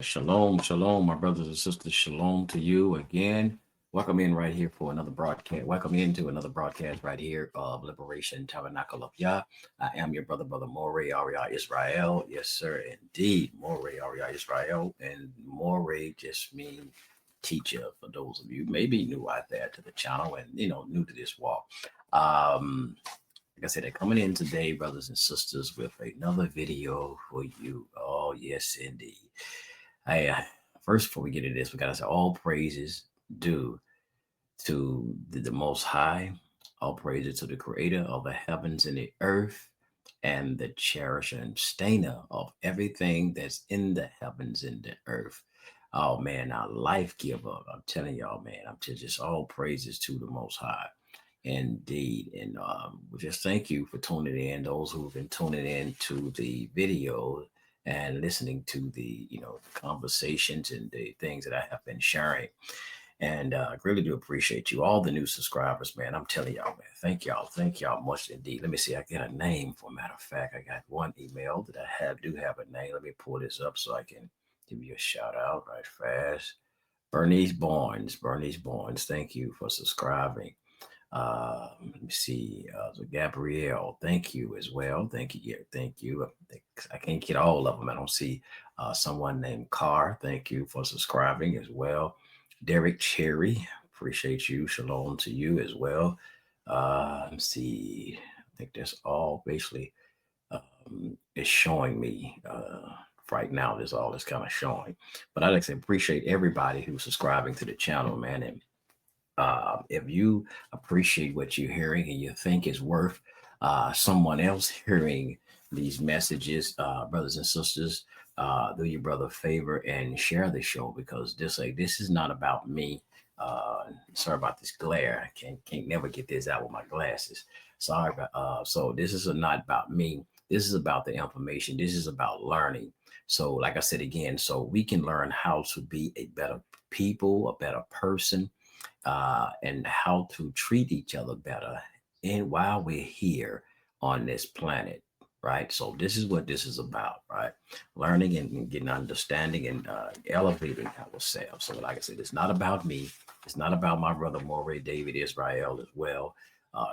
Shalom, shalom, my brothers and sisters. Shalom to you again. Welcome in right here for another broadcast. Welcome into another broadcast right here of Liberation Tabernacle of YAH. I am your brother Morey Aria Israel. Yes, sir, indeed. Morey Aria Israel. And Morey just means teacher for those of you maybe new out there to the channel and new to this walk. Like I said, they're coming in today, brothers and sisters, with another video for you. Oh, yes, indeed. First, before we get into this, we gotta say all praises due to the Most High, all praises to the Creator of the heavens and the earth, and the cherisher and sustainer of everything that's in the heavens and the earth. Oh man, our life giver. I'm telling y'all, man, I'm just all praises to the Most High. Indeed. And we just thank you for tuning in, those who've been tuning in to the video and listening to the conversations and the things that I have been sharing. And I really do appreciate you, all the new subscribers, man. I'm telling y'all, man, thank y'all much indeed. Let me see, I get a name. For a matter of fact, I got one email that I do have a name. Let me pull this up so I can give you a shout out right fast. Bernice Barnes, thank you for subscribing. Let me see. So Gabrielle, thank you as well. Thank you. Yeah, thank you. I can't get all of them. I don't see someone named Carr. Thank you for subscribing as well. Derek Cherry, appreciate you. Shalom to you as well. Let's see. I think that's all basically is showing me right now. This all is kind of showing. But I'd like to appreciate everybody who's subscribing to the channel, man. And if you appreciate what you're hearing and you think it's worth someone else hearing these messages, brothers and sisters, do your brother a favor and share the show, because this is not about me. Sorry about this glare. I can't never get this out with my glasses. Sorry, so this is not about me. This is about the information. This is about learning. So, like I said again, so we can learn how to be a better people, a better person, and how to treat each other better and while we're here on this planet, right? So this is what this is about, right? Learning and getting understanding and elevating ourselves. So like I said, it's not about me. It's not about my brother Morey David Israel as well.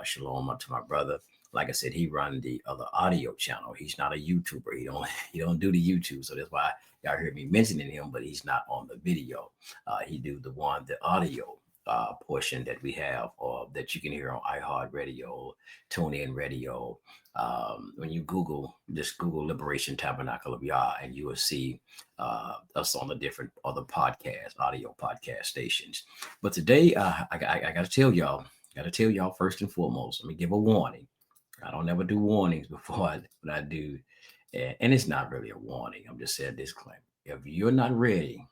Shalom to my brother. Like I said, he run the other audio channel. He's not a YouTuber. He don't do the YouTube. So that's why y'all heard me mentioning him, but he's not on the video. He do the audio portion that we have, or that you can hear on iHeartRadio, TuneIn Radio. When you just Google Liberation Tabernacle of YAH, and you will see us on the different other audio podcast stations. But today, I got to tell y'all first and foremost, let me give a warning. I don't ever do warnings before but I do. And it's not really a warning. I'm just saying a disclaimer. If you're not ready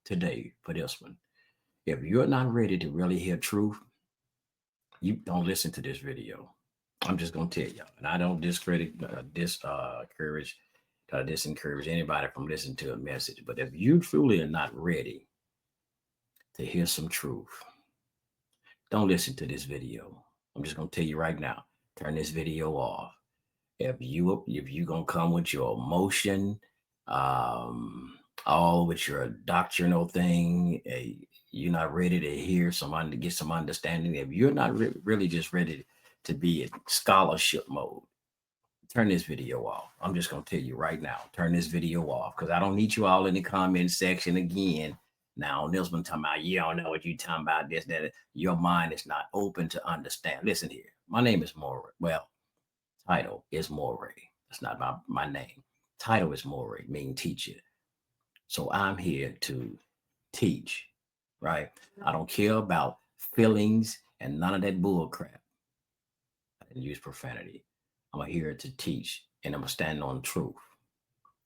today for this one, if you're not ready to really hear truth, you don't listen to this video. I'm just gonna tell y'all, and I don't disencourage anybody from listening to a message. But if you truly are not ready to hear some truth, don't listen to this video. I'm just gonna tell you right now, turn this video off. If you gonna come with your emotion, all with your doctrinal thing, you're not ready to hear someone to get some understanding. If you're not really just ready to be in scholarship mode, turn this video off. I'm just gonna tell you right now, turn this video off, because I don't need you all in the comment section again. Now, this one talking about, you don't know what you talking about, this, that. Your mind is not open to understand. Listen here. My name is Morey. Well, title is Morey. That's not my name. Title is Morey, meaning teacher. So I'm here to teach, right? I don't care about feelings and none of that bull crap. I didn't use profanity. I'm here to teach, and I'm gonna stand on truth.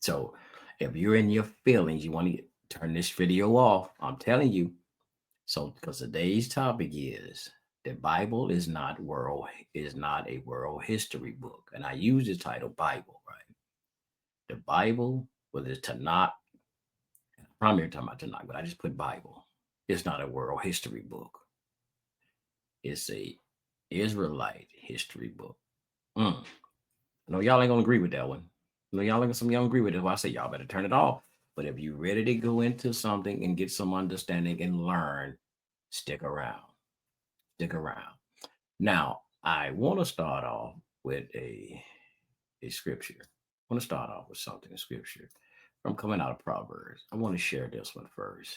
So if you're in your feelings, you want to turn this video off. I'm telling you. So because today's topic is the Bible is not a world history book. And I use the title Bible, right? The Bible, whether it's Tanakh, primarily talking about Tanakh, but I just put Bible. It's not a world history book. It's a Israelite history book. No, y'all ain't gonna agree with that one. No, y'all ain't agree with it. Well, I say y'all better turn it off. But if you're ready to go into something and get some understanding and learn, stick around. Stick around. Now, I want to start off with a scripture. I want to start off with something in scripture from coming out of Proverbs. I want to share this one first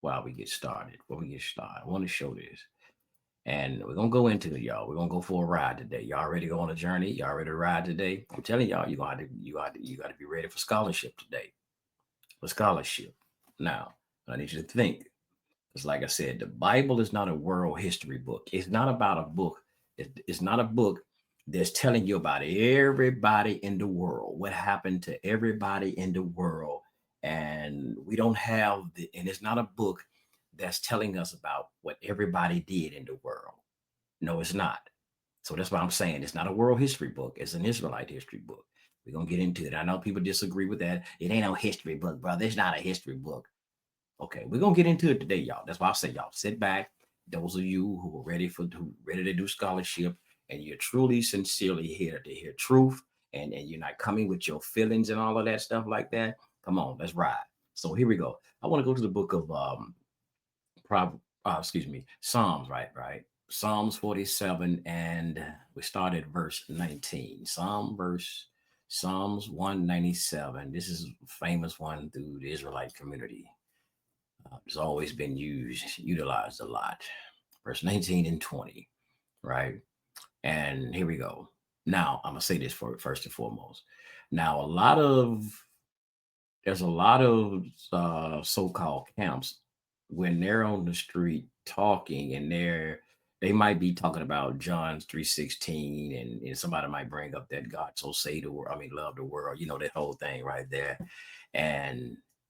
while we get started. When we get started, I want to show this. And we're gonna go into it, y'all. We're gonna go for a ride today. Y'all ready to go on a journey? Y'all ready to ride today? I'm telling y'all, you got to be ready for scholarship today. For scholarship. Now, I need you to think. Because, like I said, the Bible is not a world history book. It's not about a book. It's not a book that's telling you about everybody in the world, what happened to everybody in the world. And we don't have and it's not a book that's telling us about what everybody did in the world. No, it's not. So that's why I'm saying it's not a world history book. It's an Israelite history book. We're going to get into it. I know people disagree with that. It ain't no history book, brother. It's not a history book. Okay, we're gonna get into it today, y'all. That's why I say y'all sit back. Those of you who are ready to do scholarship, and you're truly sincerely here to hear truth, and you're not coming with your feelings and all of that stuff like that. Come on, let's ride. So here we go. I want to go to the book of Psalms, right? Psalms 47, and we started verse 19. Psalms 197. This is a famous one through the Israelite community. It's always been utilized a lot. Verse 19 and 20, right? And here we go. Now, I'm going to say this first and foremost. Now, there's a lot of so-called camps when they're on the street talking, and they might be talking about John 3:16, and somebody might bring up that God so say the world, love the world, that whole thing right there.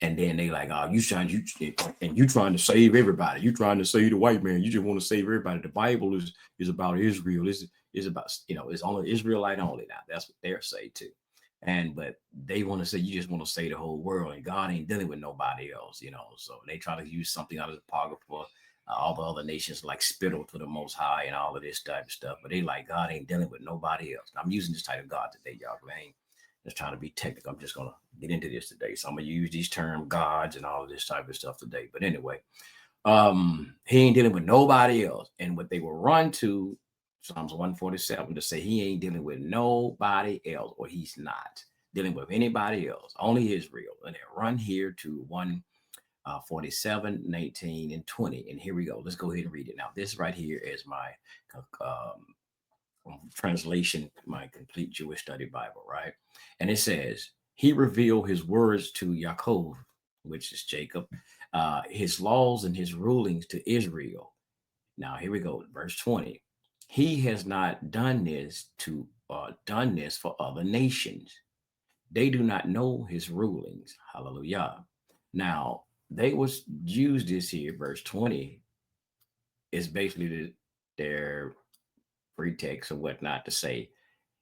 And then they like, oh, you trying to save everybody. You trying to save the white man. You just want to save everybody. The Bible is about Israel. This is about, it's only Israelite only now. That's what they're saying too. But they want to say you just want to say the whole world, and God ain't dealing with nobody else, So they try to use something out of the Apocrypha. All the other nations like spittle to the Most High and all of this type of stuff, but they like God ain't dealing with nobody else. I'm using this type of God today, y'all. I ain't just trying to be technical. I'm just gonna get into this today. So I'm gonna use these terms, gods, and all of this type of stuff today. But anyway, he ain't dealing with nobody else, and what they will run to Psalms 147 to say he ain't dealing with nobody else, or he's not dealing with anybody else, only Israel. And they run here to 147, 19, and 20. And here we go. Let's go ahead and read it. Now, this right here is my translation, my complete Jewish study Bible, right? And it says, he revealed his words to Yaakov, which is Jacob, his laws and his rulings to Israel. Now, here we go, verse 20. He has not done this for other nations. They do not know his rulings. Hallelujah. Now, they was used this here, verse 20 is basically their pretext or whatnot to say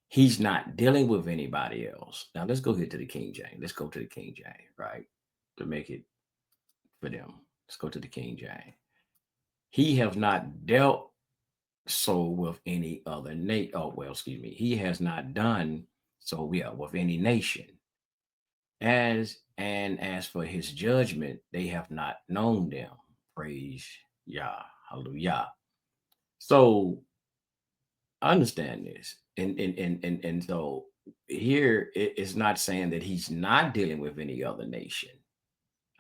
he's not dealing with anybody else. Now, let's go here to the King James. Let's go to the King James, right? To make it for them. Let's go to the King James. He have not dealt so with any other nation. Oh, well, excuse me. He has not done so with any nation. As for his judgment, they have not known them. Praise Yah. Hallelujah. So understand this. And so here it's not saying that he's not dealing with any other nation.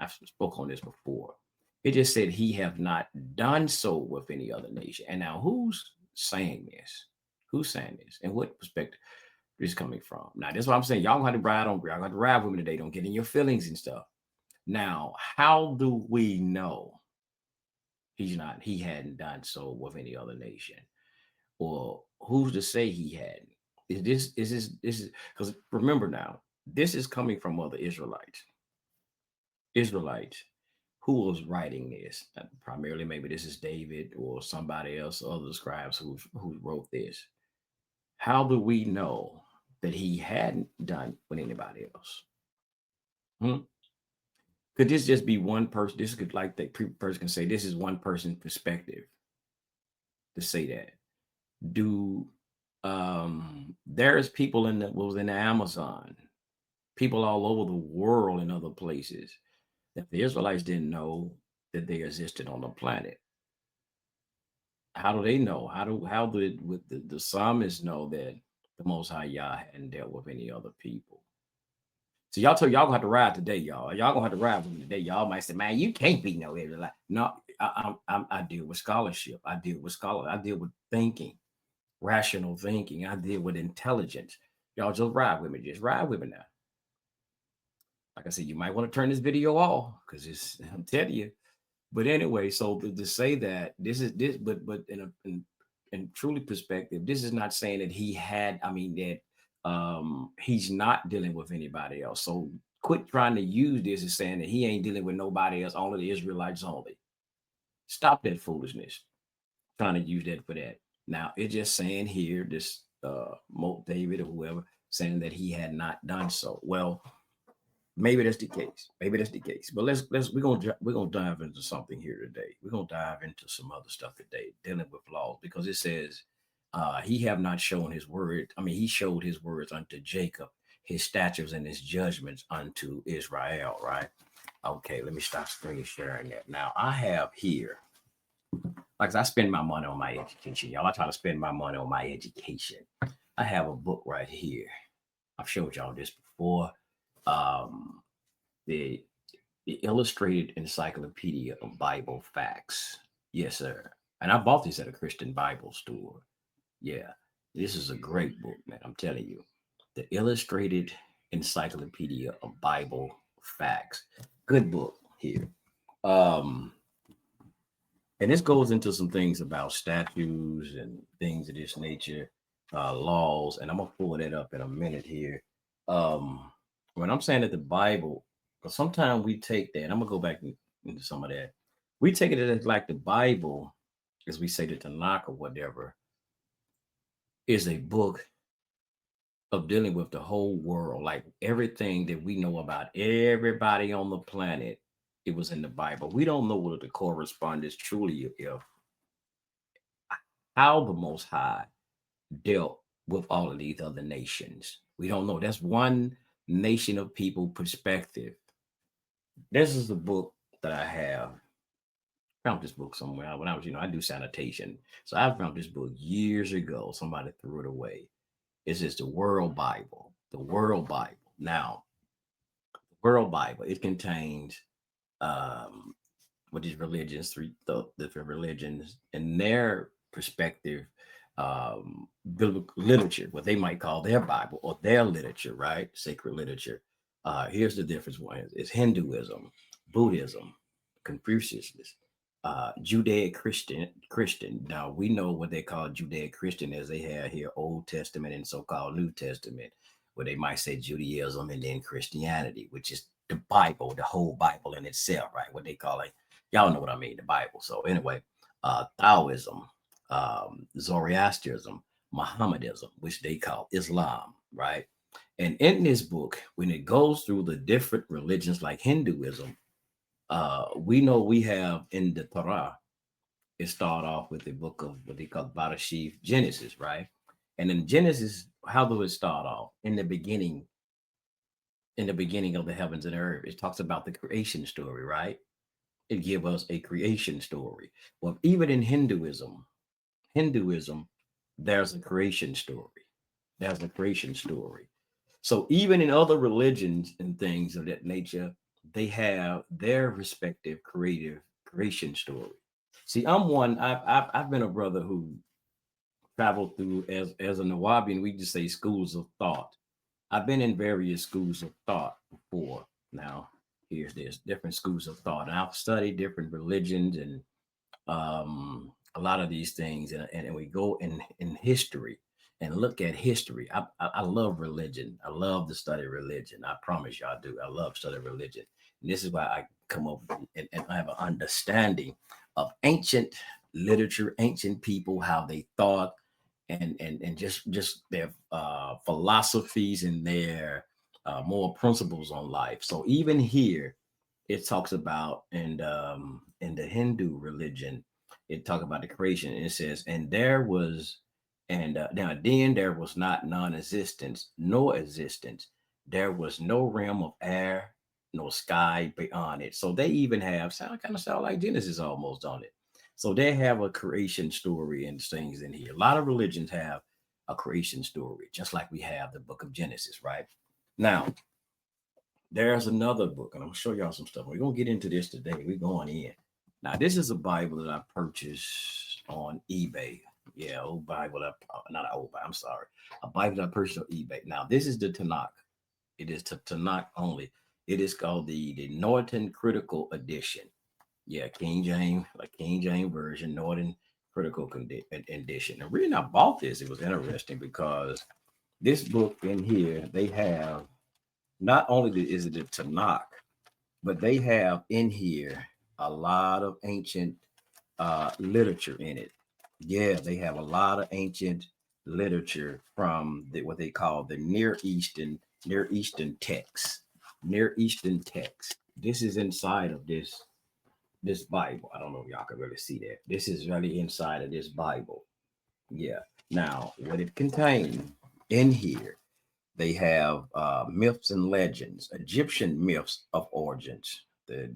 I've spoke on this before. It just said he have not done so with any other nation. And now who's saying this? Who's saying this? And what perspective is coming from? Now, that's what I'm saying. Y'all y'all got to ride with me today. Don't get in your feelings and stuff. Now, how do we know he hadn't done so with any other nation? Or who's to say he hadn't? Is this because remember now, this is coming from other Israelites who was writing this. Primarily, maybe this is David or somebody else, other scribes who wrote this. How do we know that he hadn't done with anybody else? Could this just be one person? This could, like, the person can say this is one person's perspective to say that. There's people in the Amazon people all over the world in other places that the Israelites didn't know that they existed on the planet. How do they know? How did with the psalmists know that the Most High Yah hadn't dealt with any other people? So y'all gonna have to ride today, y'all. Y'all gonna have to ride with me today. Y'all might say, "Man, you can't be no Israelite." No, I deal with scholarship. I deal with I deal with thinking, rational thinking. I deal with intelligence. Y'all just ride with me. Just ride with me now. Like I said, you might want to turn this video off because it's. I'm telling you. But anyway, so to say that this is this, but in truly perspective, this is not saying that he had. I mean that he's not dealing with anybody else. So quit trying to use this as saying that he ain't dealing with nobody else, only the Israelites only. Stop that foolishness. Trying to use that for that. Now it's just saying here, this David or whoever saying that he had not done so. Well, maybe that's the case. Maybe that's the case. But we're gonna dive into something here today. We're gonna dive into some other stuff today, dealing with laws, because it says he have not shown his word. I mean, he showed his words unto Jacob, his statutes and his judgments unto Israel. Right? Okay, let me stop screen sharing that. Now I have here, like I spend my money on my education, y'all. I try to spend my money on my education. I have a book right here. I've showed y'all this before. Um, the Illustrated Encyclopedia of Bible Facts. Yes, sir. And I bought this at a Christian Bible store. Yeah, this is a great book, man. I'm telling you. The Illustrated Encyclopedia of Bible Facts. Good book here. Um, and this goes into some things about statutes and things of this nature, laws. And I'm gonna pull that up in a minute here. Um, when I'm saying that the Bible, because sometimes we take that, I'm gonna go back into some of that. We take it as like the Bible, as we say the Tanakh or whatever, is a book of dealing with the whole world, like everything that we know about everybody on the planet. It was in the Bible. We don't know what the correspondence truly if how the Most High dealt with all of these other nations. We don't know. That's one nation of people perspective. This is the book that I have. Found this book somewhere when I was, I do sanitation. So I found this book years ago. Somebody threw it away. It's just the World Bible. The World Bible. Now, the World Bible, it contains what these religions, the different religions, and their perspective, biblical literature, what they might call their Bible or their literature, right? Sacred literature. Here's the difference: one is Hinduism, Buddhism, Confucianism, Judaic Christian. Now we know what they call Judaic Christian as they have here Old Testament and so-called New Testament, where they might say Judaism and then Christianity, which is the Bible, the whole Bible in itself, right? What they call it. Y'all know what I mean, the Bible. So anyway, Taoism, Zoroastrianism, Mohammedanism, which they call Islam, right? And in this book, when it goes through the different religions like Hinduism, we know we have in the Torah, it start off with the book of what they call Barashif, Genesis, right? And in Genesis, how do it start off? In the beginning of the heavens and earth, it talks about the creation story, right? It gives us a creation story. Well, even in Hinduism, there's a creation story. There's a creation story. So even in other religions and things of that nature, they have their respective creative creation story. See, I'm one. I've been a brother who traveled through as a Nawabian. We just say schools of thought. I've been in various schools of thought before. Now, here's this different schools of thought, and I've studied different religions and a lot of these things, and we go in history and look at history. I love religion. I love to study religion. I promise you, I do. I love studying religion, and this is why I come up and I have an understanding of ancient literature, ancient people, how they thought, and just their philosophies and their moral principles on life. So even here, it talks about in the Hindu religion, it talks about the creation. And it says, and there was, and now then there was not non-existence nor existence. There was no realm of air, no sky beyond it. So they even have sound like Genesis almost on it. So they have a creation story and things in here. A lot of religions have a creation story, just like we have the book of Genesis, right? Now, there's another book, and I'm gonna show y'all some stuff. We're gonna get into this today. We're going in. Now, this is a Bible that I purchased on eBay. Yeah, old Bible. Not an old Bible. I'm sorry, a Bible that I purchased on eBay. Now, this is the Tanakh. It is to Tanakh only. It is called the Norton Critical Edition. Yeah, King James Version, Norton Critical Edition. The reason I bought this, it was interesting because this book in here, they have not only is it the Tanakh, but they have in here a lot of ancient literature in it. Yeah, they have a lot of ancient literature from what they call the Near Eastern texts. Near Eastern text. This is inside of this Bible. I don't know if y'all can really see that. This is really inside of this Bible. Yeah. Now, what it contains in here, they have myths and legends, Egyptian myths of origins, the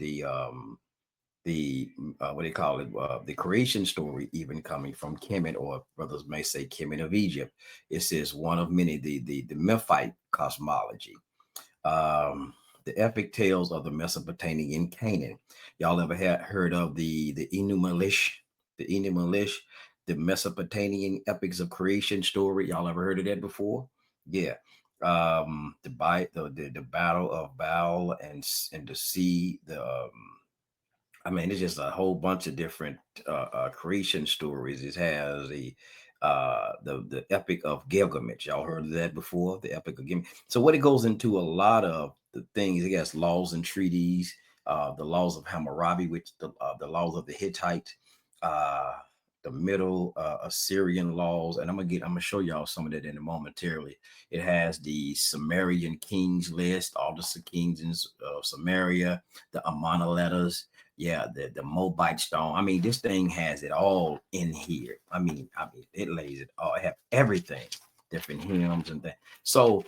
what they call it, the creation story, even coming from Kemet, or brothers may say Kemet of Egypt. It says one of many, the Memphite cosmology, um, the epic tales of the Mesopotamian Canaan. Y'all ever heard of the Enumalish, the Mesopotamian epics of creation story? Y'all ever heard of that before? Yeah. The battle of Baal and the sea, I mean, it's just a whole bunch of different creation stories. It has the Epic of Gilgamesh. Y'all heard of that before? The Epic of Gilgamesh. So what it goes into a lot of the things. It has laws and treaties, the laws of Hammurabi, which the laws of the Hittite, uh, the Middle Assyrian laws, and I'm gonna show y'all some of that in a momentarily. It has the Sumerian kings list, all the kings of Samaria, the Amana letters. Yeah, the Moabite stone. I mean, this thing has it all in here. I mean, it lays it all. It have everything, different hymns and things. So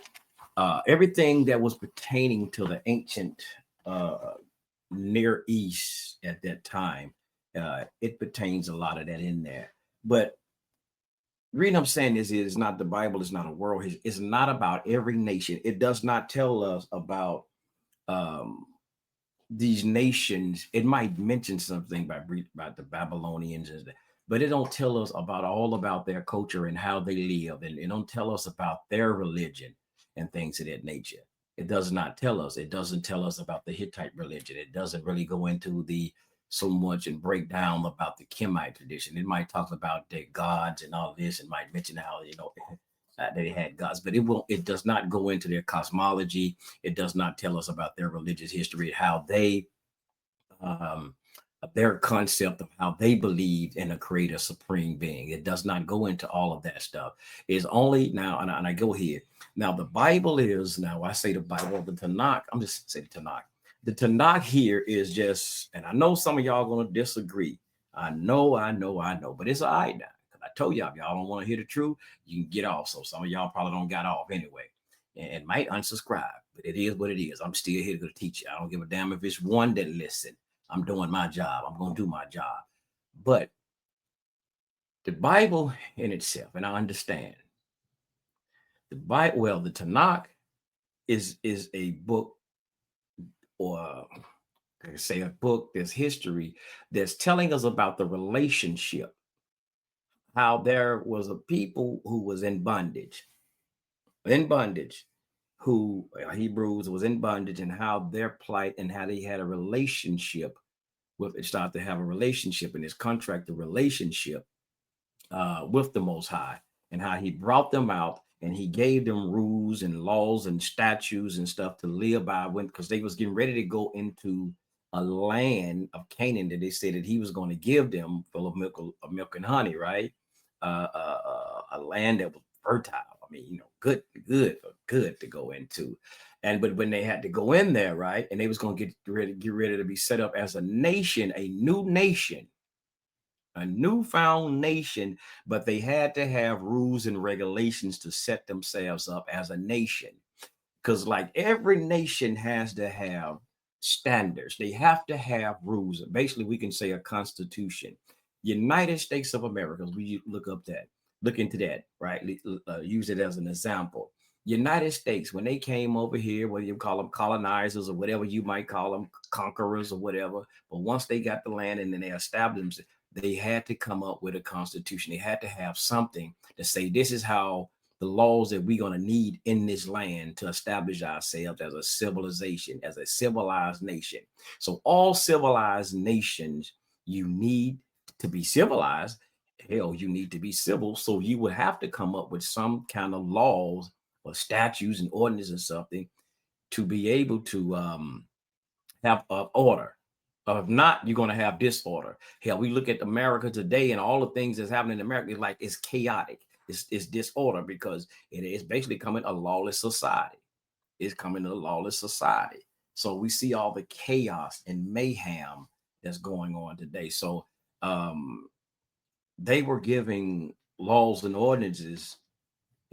everything that was pertaining to the ancient Near East at that time, it pertains a lot of that in there. But the reason I'm saying this is not the Bible is not a world. It's not about every nation. It does not tell us about um, these nations. It might mention something about the Babylonians, but it don't tell us about their culture and how they live, and it don't tell us about their religion and things of that nature. It does not tell us. It doesn't tell us about the Hittite religion. It doesn't really go into the so much and break down about the Kemite tradition. It might talk about their gods and all this, and might mention how they had gods, but it does not go into their cosmology. It does not tell us about their religious history, how they um, their concept of how they believed in a creator supreme being. It does not go into all of that stuff. It's only now, and I go here. Now, the Bible is, now I say the Bible, the Tanakh, I'm just saying the Tanakh. The Tanakh here is just, and I know some of y'all going to disagree. I know, but it's all right now. Because I told y'all, if y'all don't want to hear the truth, you can get off. So some of y'all probably don't got off anyway and might unsubscribe, but it is what it is. I'm still here to teach you. I don't give a damn if it's one that listen. I'm doing my job. I'm going to do my job. But the Bible in itself, and I understand the Bible, well, the Tanakh is a book, or say a book, there's history that's telling us about the relationship, how there was a people who was in bondage, who Hebrews was in bondage, and how their plight and how they had a relationship with it, started to have a relationship in this contract, the relationship with the Most High, and how he brought them out and he gave them rules and laws and statutes and stuff to live by, when because they was getting ready to go into a land of Canaan that they said that he was going to give them, full of milk and honey, right? A land that was fertile. I mean, good to go into. And but when they had to go in there, right, and they was going to get ready to be set up as a nation, a newfound nation, but they had to have rules and regulations to set themselves up as a nation. because like every nation has to have standards. They have to have rules. Basically, we can say a constitution. United States of America, we look into that, right? Use it as an example. United States, when they came over here, whether you call them colonizers or whatever you might call them, conquerors or whatever, but once they got the land and then they established it, they had to come up with a constitution. They had to have something to say, this is how the laws that we're going to need in this land to establish ourselves as a civilization, as a civilized nation. So all civilized nations, you need to be civilized. Hell, you need to be civil. So you would have to come up with some kind of laws or statutes and ordinances or something to be able to have order. If not, you're going to have disorder. Hell, we look at America today and all the things that's happening in America, it's chaotic. It's disorder because it is basically coming a lawless society. It's coming a lawless society. So we see all the chaos and mayhem that's going on today. So they were giving laws and ordinances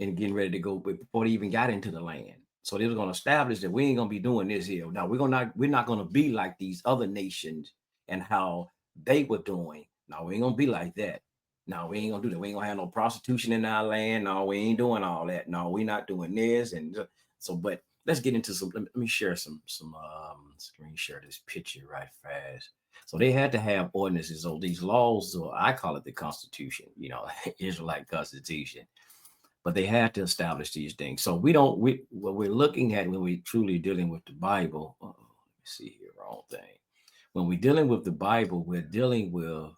and getting ready to go before they even got into the land. So they were going to establish that we ain't going to be doing this here. Now we're not going to be like these other nations and how they were doing. Now we ain't going to be like that. No, we ain't gonna do that. We ain't gonna have no prostitution in our land. No, we ain't doing all that. No, we're not doing this. And so, but let's get into some. Let me share some screen share this picture right fast. So they had to have ordinances. So these laws, or I call it the Constitution. Israelite Constitution. But they had to establish these things. So what we're looking at when we truly dealing with the Bible. Let me see here, wrong thing. When we're dealing with the Bible, we're dealing with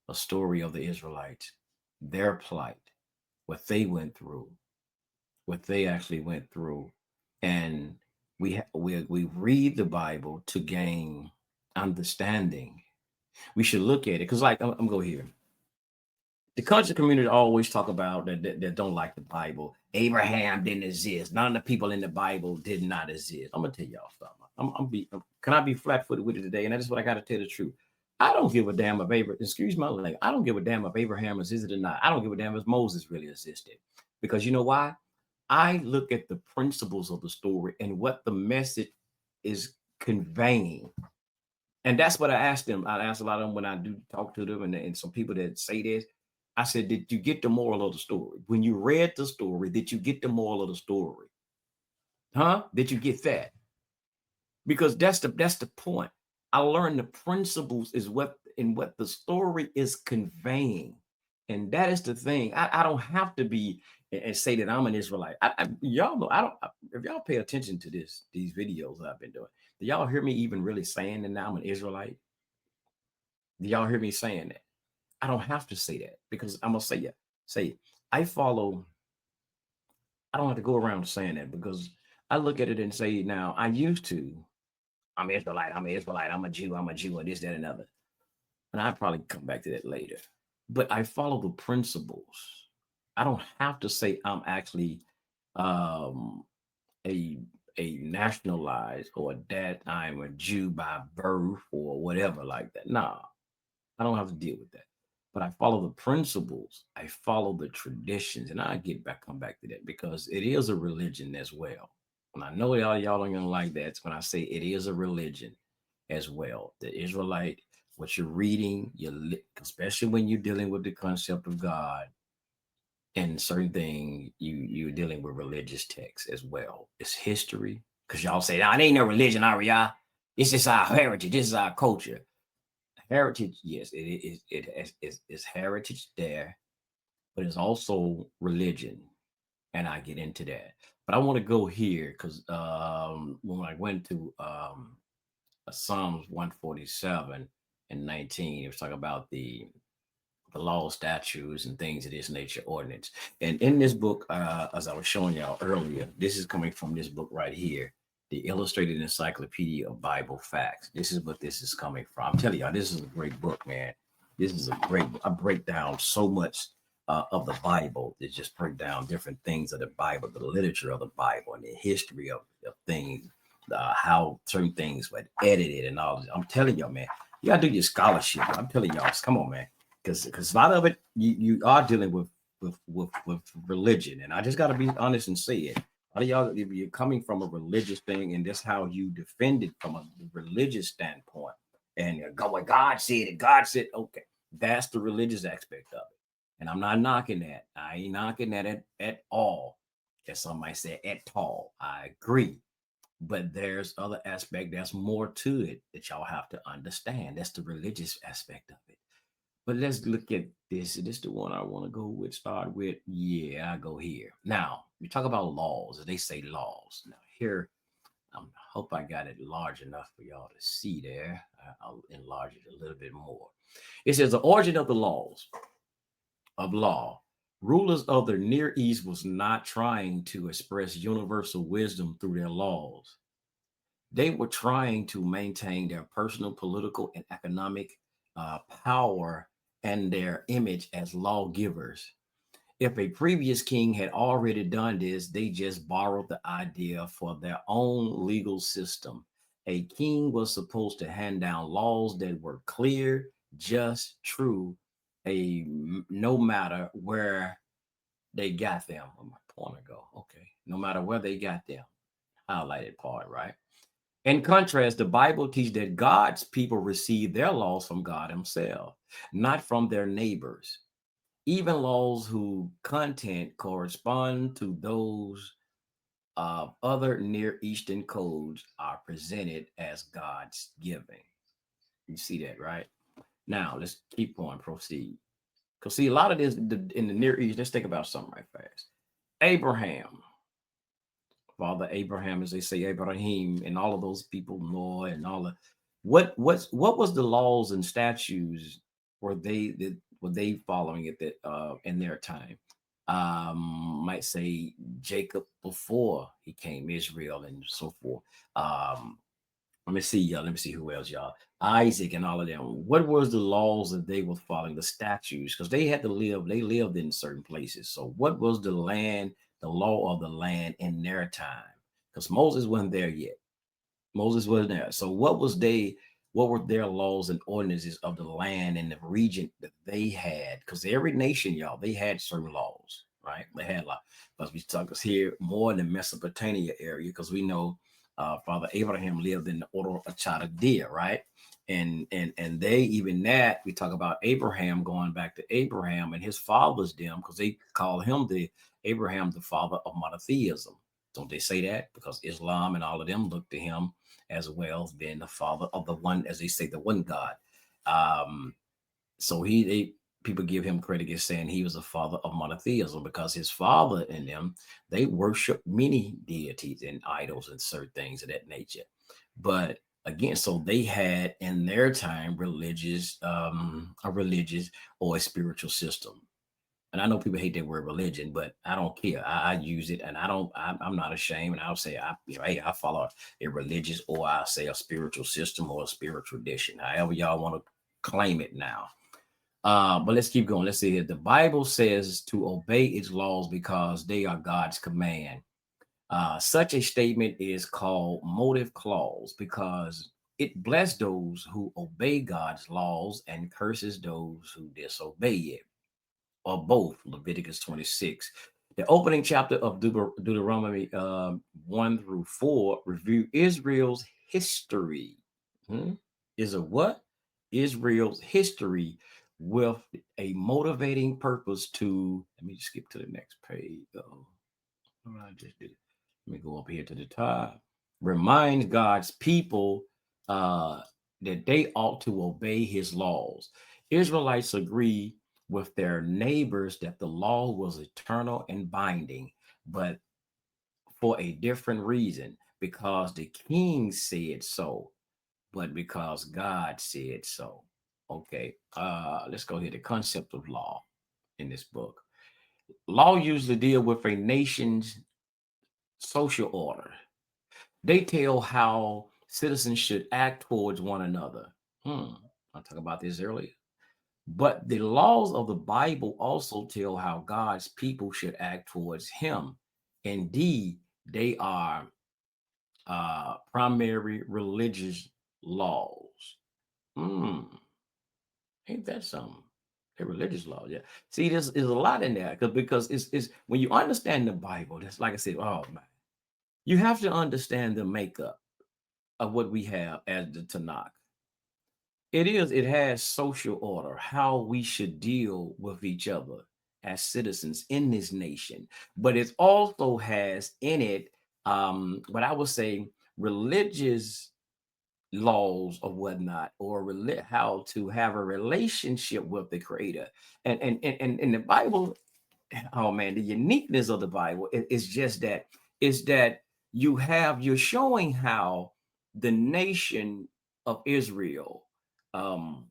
a story of the Israelites, their plight, what they went through, what they actually went through. And we read the Bible to gain understanding. We should look at it because, like, I'm go here. The country community always talk about that don't like the Bible. Abraham didn't exist. None of the people in the Bible did not exist. I'm gonna tell y'all something. Can I be flat-footed with it today? And that's what I got to tell the truth. I don't give a damn if Abraham, excuse my language, I don't give a damn if Abraham existed or not. I don't give a damn if Moses really existed. Because you know why? I look at the principles of the story and what the message is conveying. And that's what I asked them. I asked a lot of them when I do talk to them and some people that say this. I said, did you get the moral of the story? When you read the story, did you get the moral of the story? Huh? Did you get that? Because that's the point. I learned the principles is what the story is conveying. And that is the thing. I don't have to be and say that I'm an Israelite. Y'all know, if y'all pay attention to these videos that I've been doing, do y'all hear me even really saying that now I'm an Israelite? Do y'all hear me saying that? I don't have to say that because I'm going to say I don't have to go around saying that because I look at it and say, now I used to, I'm Israelite, I'm a Jew, and this, that, and other. And I'll probably come back to that later. But I follow the principles. I don't have to say I'm actually a nationalized or that I'm a Jew by birth or whatever like that. Nah, I don't have to deal with that. But I follow the principles. I follow the traditions, and I come back to that because it is a religion as well. And I know y'all aren't gonna like that when I say it is a religion as well. The Israelite, what you're reading, especially when you're dealing with the concept of God and certain things, you're dealing with religious texts as well. It's history, because y'all say, "Nah, it ain't no religion, Ariah. It's just our heritage. This is our culture." Heritage, yes, it's heritage there, but it's also religion, and I get into that. But I want to go here because when I went to Psalms 147 and 19, it was talking about the law, statutes, and things of this nature, ordinance. And in this book, as I was showing y'all earlier, this is coming from this book right here, the Illustrated Encyclopedia of Bible Facts. This is what this is coming from. I'm telling y'all, this is a great book, man. This is a great book. I break down so much of the Bible. It just break down different things of the Bible, the literature of the Bible, and the history of things, how certain things were edited and all. I'm telling y'all, man, you gotta do your scholarship. I'm telling y'all, come on, man, because a lot of it you are dealing with religion, and I just got to be honest and say it. A lot of y'all, if you're coming from a religious thing, and that's how you defend it from a religious standpoint, and go, well, God said it, God said, okay, that's the religious aspect of it. And I'm not knocking that. I ain't knocking that at all. As some might say, at all. I agree. But there's other aspect, there's more to it that y'all have to understand. That's the religious aspect of it. But let's look at this. This is the one I want to go with, start with. Yeah, I go here. Now, we talk about laws. They say laws. Now, here, I hope I got it large enough for y'all to see there. I'll enlarge it a little bit more. It says the origin of the laws of law. Rulers of the Near East was not trying to express universal wisdom through their laws. They were trying to maintain their personal, political, and economic power and their image as lawgivers. If a previous king had already done this, they just borrowed the idea for their own legal system. A king was supposed to hand down laws that were clear, just, true, no matter where they got them. Where my pointer go? Okay, no matter where they got them. Highlighted part, right? In contrast, the Bible teaches that God's people receive their laws from God Himself, not from their neighbors. Even laws whose content correspond to those of other Near Eastern codes are presented as God's giving. You see that, right? Now, let's keep going, proceed. Because, see, a lot of this in the Near East, let's think about something right fast. Abraham, Father Abraham, as they say, Abraham, and all of those people, Noah, and all of what was the laws and statutes were they following it that in their time? Might say Jacob before he came Israel and so forth. Let me see, y'all. Let me see who else, y'all. Isaac and all of them. What was the laws that they were following? The statutes, because they had to live. They lived in certain places. So, what was the land, the law of the land in their time? Because Moses wasn't there yet. Moses wasn't there. So, what were their laws and ordinances of the land and the region that they had? Because every nation, y'all, they had certain laws, right? They had law. But we talk us here more in the Mesopotamia area, because we know Father Abraham lived in the order of Chaldea, right? And they even that we talk about Abraham going back to Abraham and his fathers them, because they call him the Abraham the father of monotheism. Don't they say that? Because Islam and all of them look to him as well as being the father of the one, as they say, the one God. Um, so people give him credit as saying he was a father of monotheism, because his father and them, they worship many deities and idols and certain things of that nature. But again, so they had in their time a religious or a spiritual system. And I know people hate that word religion, but I don't care. I use it, and I'm not ashamed. And I'll say, hey, I follow a religious, or I say a spiritual system or a spiritual tradition, however y'all want to claim it now. But let's keep going. Let's see here. The Bible says to obey its laws because they are God's command. Such a statement is called motive clause, because it blesses those who obey God's laws and curses those who disobey it, or both. Leviticus 26. The opening chapter of Deuteronomy 1 through 4 review Israel's history. Is a what? Israel's history with a motivating purpose to, let me skip to the next page. I just did it. Let me go up here to the top. Reminds God's people that they ought to obey his laws. Israelites agree with their neighbors that the law was eternal and binding, but for a different reason, because the king said so, but because God said so. Okay, let's go here. The concept of law in this book. Law usually deal with a nation's social order. They tell how citizens should act towards one another. I talked about this earlier. But the laws of the Bible also tell how God's people should act towards him. Indeed, they are primary religious laws. Ain't that something? They're religious laws, yeah. See, there's a lot in there, because it's when you understand the Bible, that's like I said, oh man. You have to understand the makeup of what we have as the Tanakh. It has social order, how we should deal with each other as citizens in this nation. But it also has in it, what I would say, religious laws or whatnot, or how to have a relationship with the Creator. And the Bible, oh man, the uniqueness of the Bible is just that, is that you're showing how the nation of Israel, um,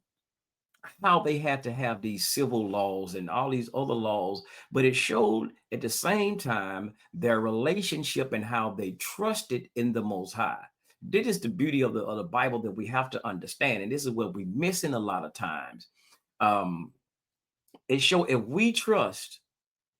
how they had to have these civil laws and all these other laws, but it showed at the same time their relationship and how they trusted in the Most High. This is the beauty of the Bible that we have to understand, and this is what we're missing a lot of times. Um, it show if we trust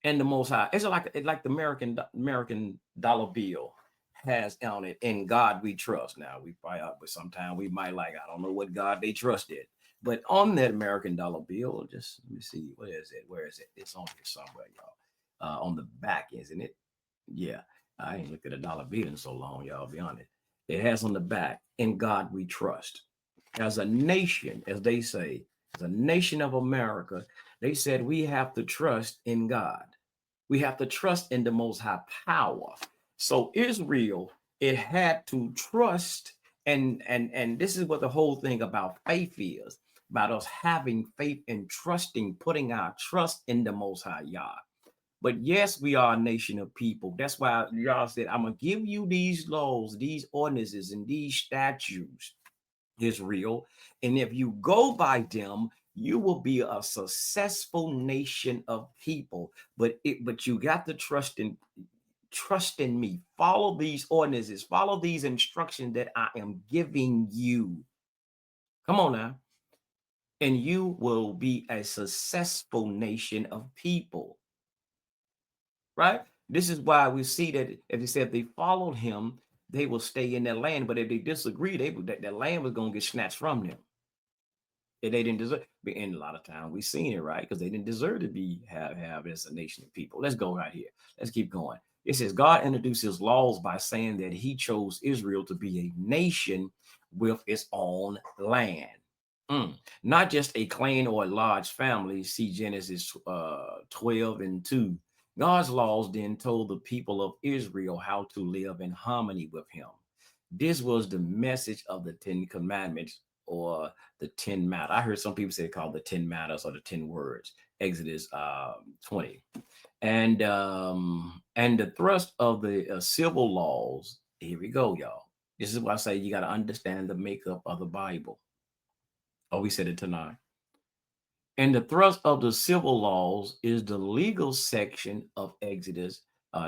and the Most High. It's like the American dollar bill has on it, "In God we trust." Now we probably, but sometimes we might like, I don't know what God they trusted, but on that American dollar bill, just let me see, what is it? Where is it? It's on here somewhere, y'all. On the back, isn't it? Yeah, I ain't looked at a dollar bill in so long, y'all. Be honest. It has on the back, "In God we trust." As a nation, as they say, as a nation of America, they said we have to trust in God. We have to trust in the Most High power. So Israel, it had to trust, and this is what the whole thing about faith is, about us having faith and trusting, putting our trust in the Most High Yah. But yes, we are a nation of people. That's why y'all said, "I'm gonna give you these laws, these ordinances, and these statutes, Israel, and if you go by them, you will be a successful nation of people." But you got to trust in me. Follow these ordinances, follow these instructions that I am giving you. Come on now. And you will be a successful nation of people. Right? This is why we see that if they said they followed him, they will stay in their land. But if they disagree, that land was going to get snatched from them. And they didn't deserve. And a lot of times we've seen it, right? Because they didn't deserve to have as a nation of people. Let's go right here. Let's keep going. It says God introduced his laws by saying that he chose Israel to be a nation with its own land. Not just a clan or a large family. See Genesis 12:2. God's laws then told the people of Israel how to live in harmony with him. This was the message of the 10 Commandments, or the 10 Matters. I heard some people say called the 10 Matters or the 10 Words, Exodus 20. And the thrust of the civil laws, here we go, y'all. This is why I say you got to understand the makeup of the Bible. Oh, we said it tonight. And the thrust of the civil laws is the legal section of Exodus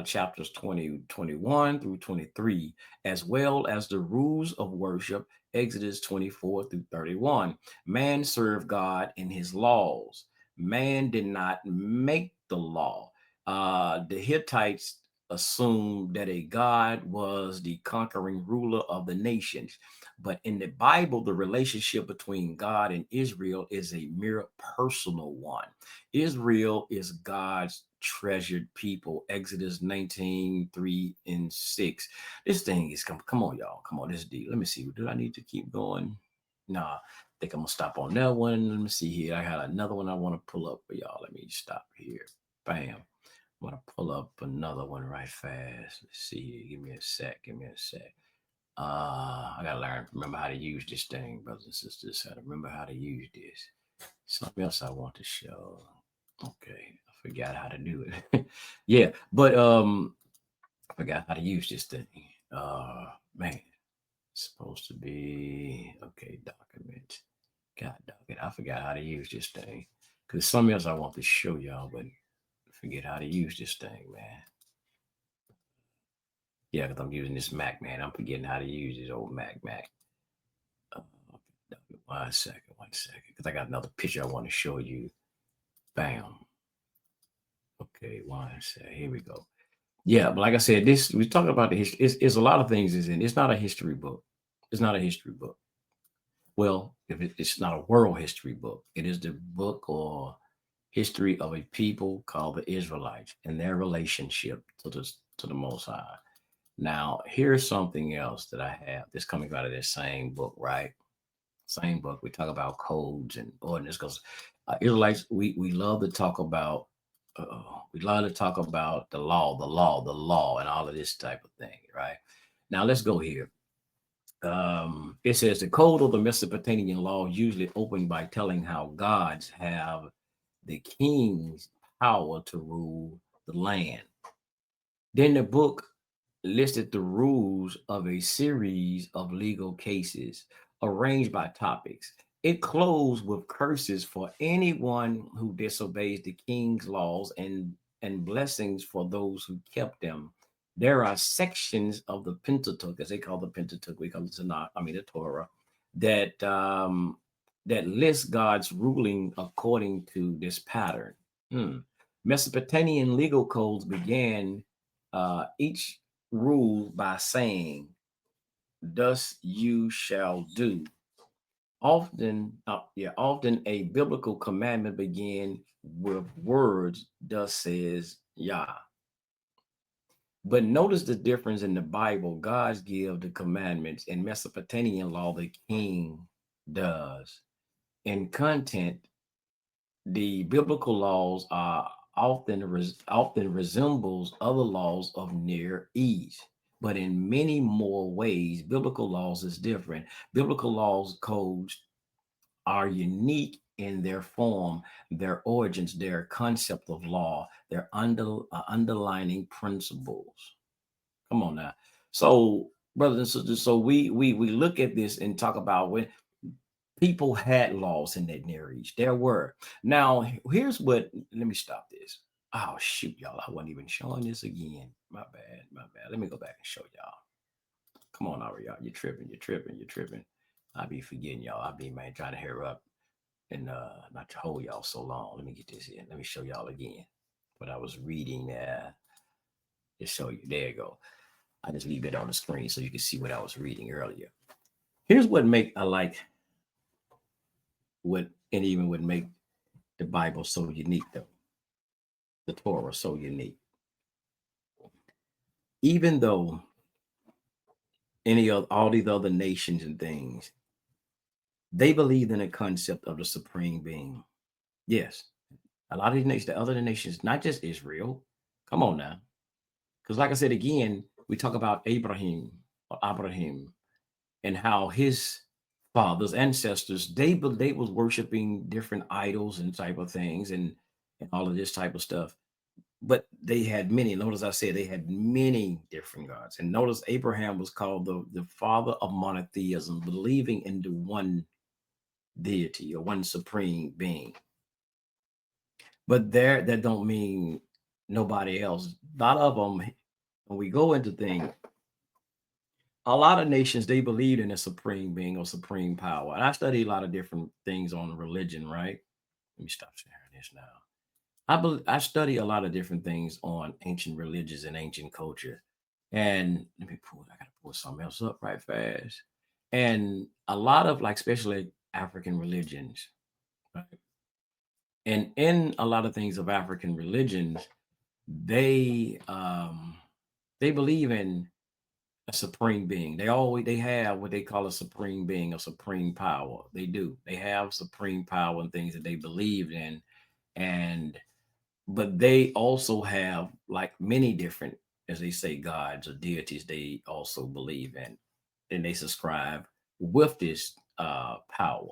chapters 21 through 23, as well as the rules of worship, Exodus 24 through 31. Man served God in his laws. Man did not make the law. The Hittites assumed that a God was the conquering ruler of the nations. But in the Bible, the relationship between God and Israel is a mere personal one. Israel is God's treasured people. Exodus 19:3-6. This thing is come on, y'all. Come on, this is deep. Let me see. Do I need to keep going? Nah, I think I'm gonna stop on that one. Let me see here. I had another one I want to pull up for y'all. Let me stop here. Bam. I'm gonna pull up another one right fast. Let's see here. Give me a sec. Give me a sec. I gotta learn, remember how to use this thing, brothers and sisters. How to remember how to use this. Something else I want to show. Okay, I forgot how to do it. Yeah, but I forgot how to use this thing. Man, it's supposed to be okay. Document. God dog it. I forgot how to use this thing. Cause something else I want to show y'all, but I forget how to use this thing, man. Yeah, because I'm using this Mac, man. I'm forgetting how to use this old Mac. Uh, 1 second, because I got another picture I want to show you. Bam. Okay, 1 second. Here we go. Yeah, but like I said, this we talking about the history. It's a lot of things. Is in. It's not a history book. It's not a history book. Well, if it's not a world history book, it is the book or history of a people called the Israelites and their relationship to the Most High. Now, here's something else that I have that's coming out of this same book, right? Same book. We talk about codes and ordinance because Israelites, we love to talk about we love to talk about the law, and all of this type of thing, right? Now let's go here. It says the code of the Mesopotamian law usually opened by telling how gods have the king's power to rule the land. Then the book listed the rules of a series of legal cases arranged by topics. It closed with curses for anyone who disobeys the king's laws and blessings for those who kept them. There are sections of the Pentateuch, as they call the Pentateuch, we call it Tanakh, the Torah, that that lists God's ruling according to this pattern. Hmm. Mesopotamian legal codes began each rule by saying, "Thus you shall do." Often a biblical commandment begin with words, "Thus says Yah." But notice the difference in the Bible. God gives the commandments. In Mesopotamian law, the king does. In content, the biblical laws are often resembles other laws of Near East, but in many more ways, biblical laws is different. Biblical laws codes are unique in their form, their origins, their concept of law, their underlining principles. Come on now. So, brothers and sisters, so we look at this and talk about when people had laws in that Near East. There were. Now, here's what, let me stop this. Oh, shoot, y'all. I wasn't even showing this again. My bad, my bad. Let me go back and show y'all. Come on, over, y'all. You're tripping, you're tripping, you're tripping. I be forgetting y'all. I be, man, trying to hurry up and not to hold y'all so long. Let me get this in. Let me show y'all again what I was reading. Just show you. There you go. I just leave it on the screen so you can see what I was reading earlier. Here's what make I like what and even would make the Bible so unique, though. The Torah so unique. Even though any of all these other nations and things, they believed in a concept of the supreme being. Yes, a lot of these nations, the other nations, not just Israel. Come on now. Because like I said again, we talk about Abraham, and how his fathers, ancestors, they was worshiping different idols and type of things and all of this type of stuff. But they had many. Notice I said they had many different gods. And notice Abraham was called the father of monotheism, believing in the one deity or one supreme being. But there, that don't mean nobody else. A lot of them, when we go into things, a lot of nations they believe in a supreme being or supreme power. And I study a lot of different things on religion, right? Let me stop sharing this now. I study a lot of different things on ancient religions and ancient culture. And let me pull, I gotta pull something else up right fast. And a lot of like, especially African religions, right? And in a lot of things of African religions, they um they believe in a supreme being. They have what they call a supreme being, a supreme power. They do. They have supreme power and things that they believe in. And but they also have like many different, as they say, gods or deities they also believe in. And they subscribe with this power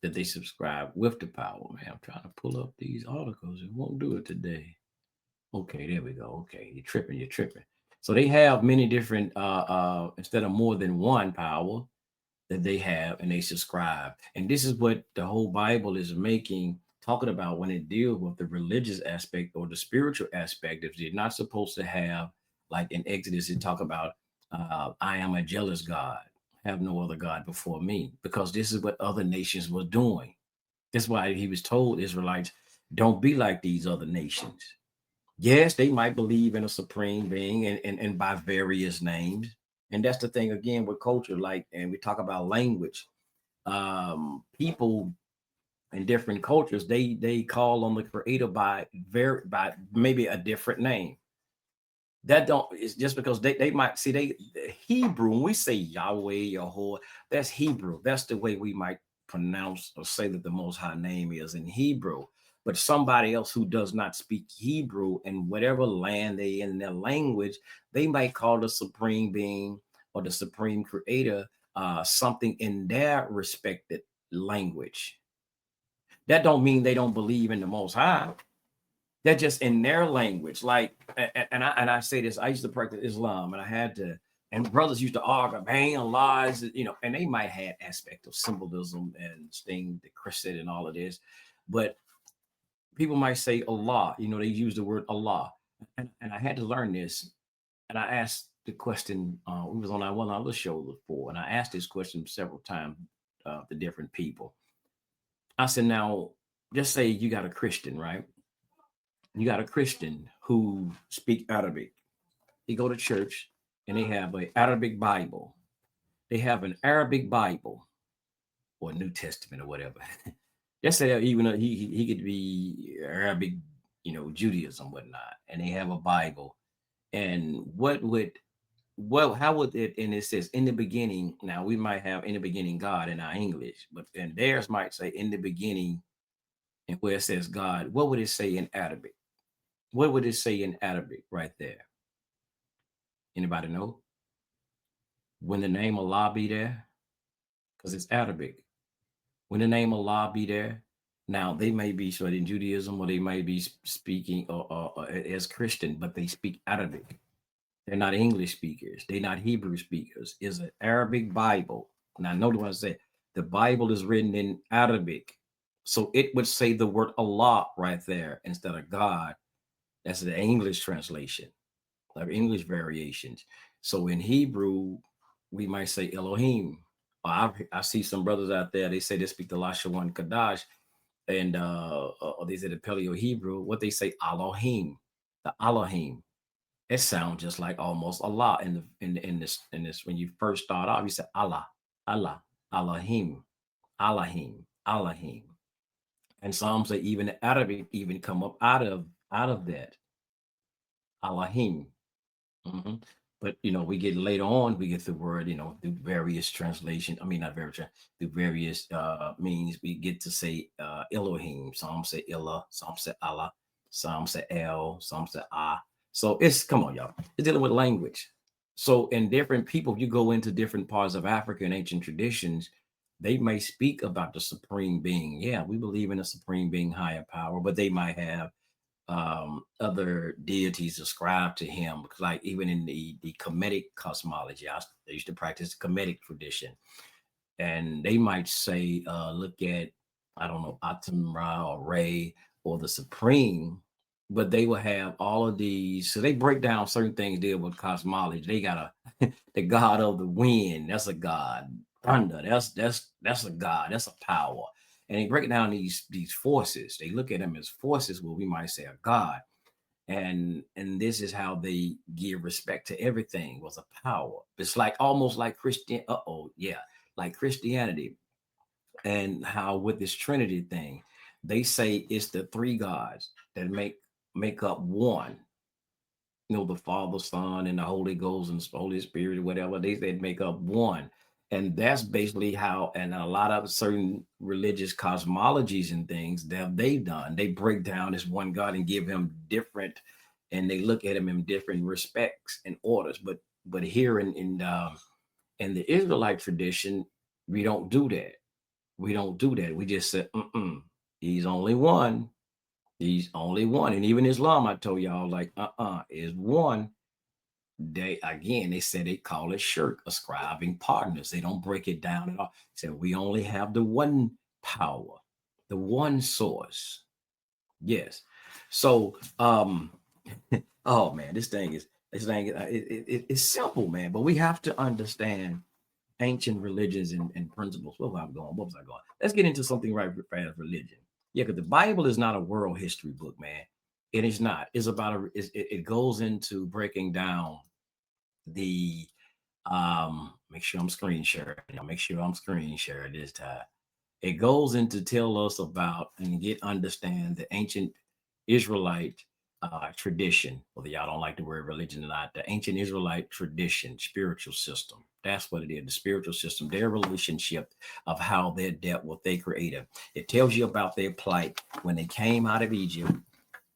that they subscribe with the power. Man, I'm trying to pull up these articles. It won't do it today. Okay, there we go. Okay, you're tripping, you're tripping. So they have many different instead of more than one power that they have and they subscribe. And this is what the whole Bible is making talking about when it deals with the religious aspect or the spiritual aspect. If they're not supposed to have, like in Exodus, it talk about I am a jealous God, have no other God before me, because this is what other nations were doing. That's why he was told Israelites, don't be like these other nations. Yes, they might believe in a supreme being and by various names. And that's the thing again with culture, like, and we talk about language. People in different cultures, they call on the creator by maybe a different name. That don't, it's just because they might see the Hebrew, when we say Yahweh, Yahweh, that's Hebrew. That's the way we might pronounce or say that the Most High name is in Hebrew. But somebody else who does not speak Hebrew, in whatever land they in their language, they might call the supreme being or the supreme creator something in their respected language. That don't mean they don't believe in the Most High. They're just in their language. Like, and I say this, I used to practice Islam, and I had to, and brothers used to argue, bang, lies, and they might have aspect of symbolism and thing, the Christian and all of this, but people might say Allah, they use the word Allah. And I had to learn this. And I asked the question, we was on one other show before, and I asked this question several times to different people. I said, now, just say you got a Christian, right? You got a Christian who speak Arabic. They go to church and they have an Arabic Bible. They have an Arabic Bible or New Testament or whatever. Just say even though he could be Arabic, Judaism, whatnot, and they have a Bible. And how would it, and it says in the beginning, now we might have in the beginning God in our English, but then theirs might say in the beginning, and where it says God, what would it say in Arabic? What would it say in Arabic right there? Anybody know? When the name Allah be there, because it's Arabic. When the name Allah be there, now they may be studying Judaism, or they may be speaking or as Christian, but they speak Arabic. They're not English speakers. They're not Hebrew speakers. It's an Arabic Bible. Now, notice what I said. The Bible is written in Arabic. So it would say the word Allah right there instead of God. That's the English translation, like English variations. So in Hebrew, we might say Elohim. I see some brothers out there, they say they speak the Lashawan Kadash, and they say the Paleo Hebrew, what they say Elohim, the Elohim. It sounds just like almost Allah in this when you first start off, you say Allah, Allah, Elohim, Elohim, Elohim. And some say even the Arabic even come up out of that. Elohim. Mhm. But we get later on, we get the word, through various translation. I mean, not very through various means, we get to say Elohim. Some say Ilah, some say Allah, some say El, some say Ah. So it's come on, y'all. It's dealing with language. So in different people, you go into different parts of Africa and ancient traditions, they may speak about the supreme being. Yeah, we believe in a supreme being, higher power, but they might have other deities ascribed to him, because like even in the Kemetic cosmology, I used to practice the Kemetic tradition, and they might say look at, I don't know, Atum Ra or Ray or the Supreme, but they will have all of these, so they break down certain things deal with cosmology. They got the god of the wind, that's a god. Thunder, that's a god, that's a power. And they break down these forces. They look at them as forces, where we might say a god. And this is how they give respect to everything, was a power. It's like almost like like Christianity, and how with this Trinity thing, they say it's the three gods that make up one. The Father, Son, and the Holy Ghost and Holy Spirit, whatever, they said make up one. And that's basically how, and a lot of certain religious cosmologies and things that they've done, they break down this one God and give him different, and they look at him in different respects and orders. But here in the Israelite tradition, we don't do that. We don't do that. We just say, he's only one. He's only one. And even Islam, I told y'all, like, is one. They said they call it shirk, ascribing partners. They don't break it down at all. Say we only have the one power, the one source. Yes. So oh man, it's simple, man. But we have to understand ancient religions and principles. What was I going? What was I going? Let's get into something right fast. Religion. Yeah, because the Bible is not a world history book, man. It is not. It's about it goes into breaking down the make sure I'm screen sharing. Make sure I'm screen sharing this time. It goes into tell us about and understand the ancient Israelite tradition, whether y'all don't like the word religion or not, the ancient Israelite tradition, spiritual system. That's what it is, the spiritual system, their relationship of how they dealt with their creator. It tells you about their plight when they came out of Egypt,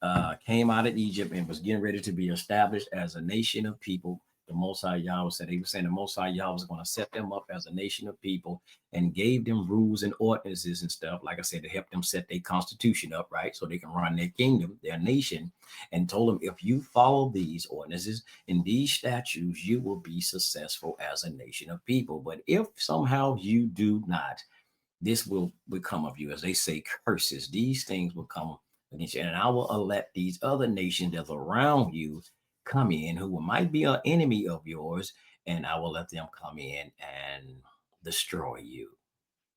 and was getting ready to be established as a nation of people. The Most High Yahweh said, he was saying the Most High Yahweh was going to set them up as a nation of people and gave them rules and ordinances and stuff, like I said, to help them set their constitution up, right? So they can run their kingdom, their nation, and told them, if you follow these ordinances and these statutes, you will be successful as a nation of people. But if somehow you do not, this will become of you, as they say, curses. These things will come against you, and I will let these other nations that's around you come in, who might be an enemy of yours, and I will let them come in and destroy you.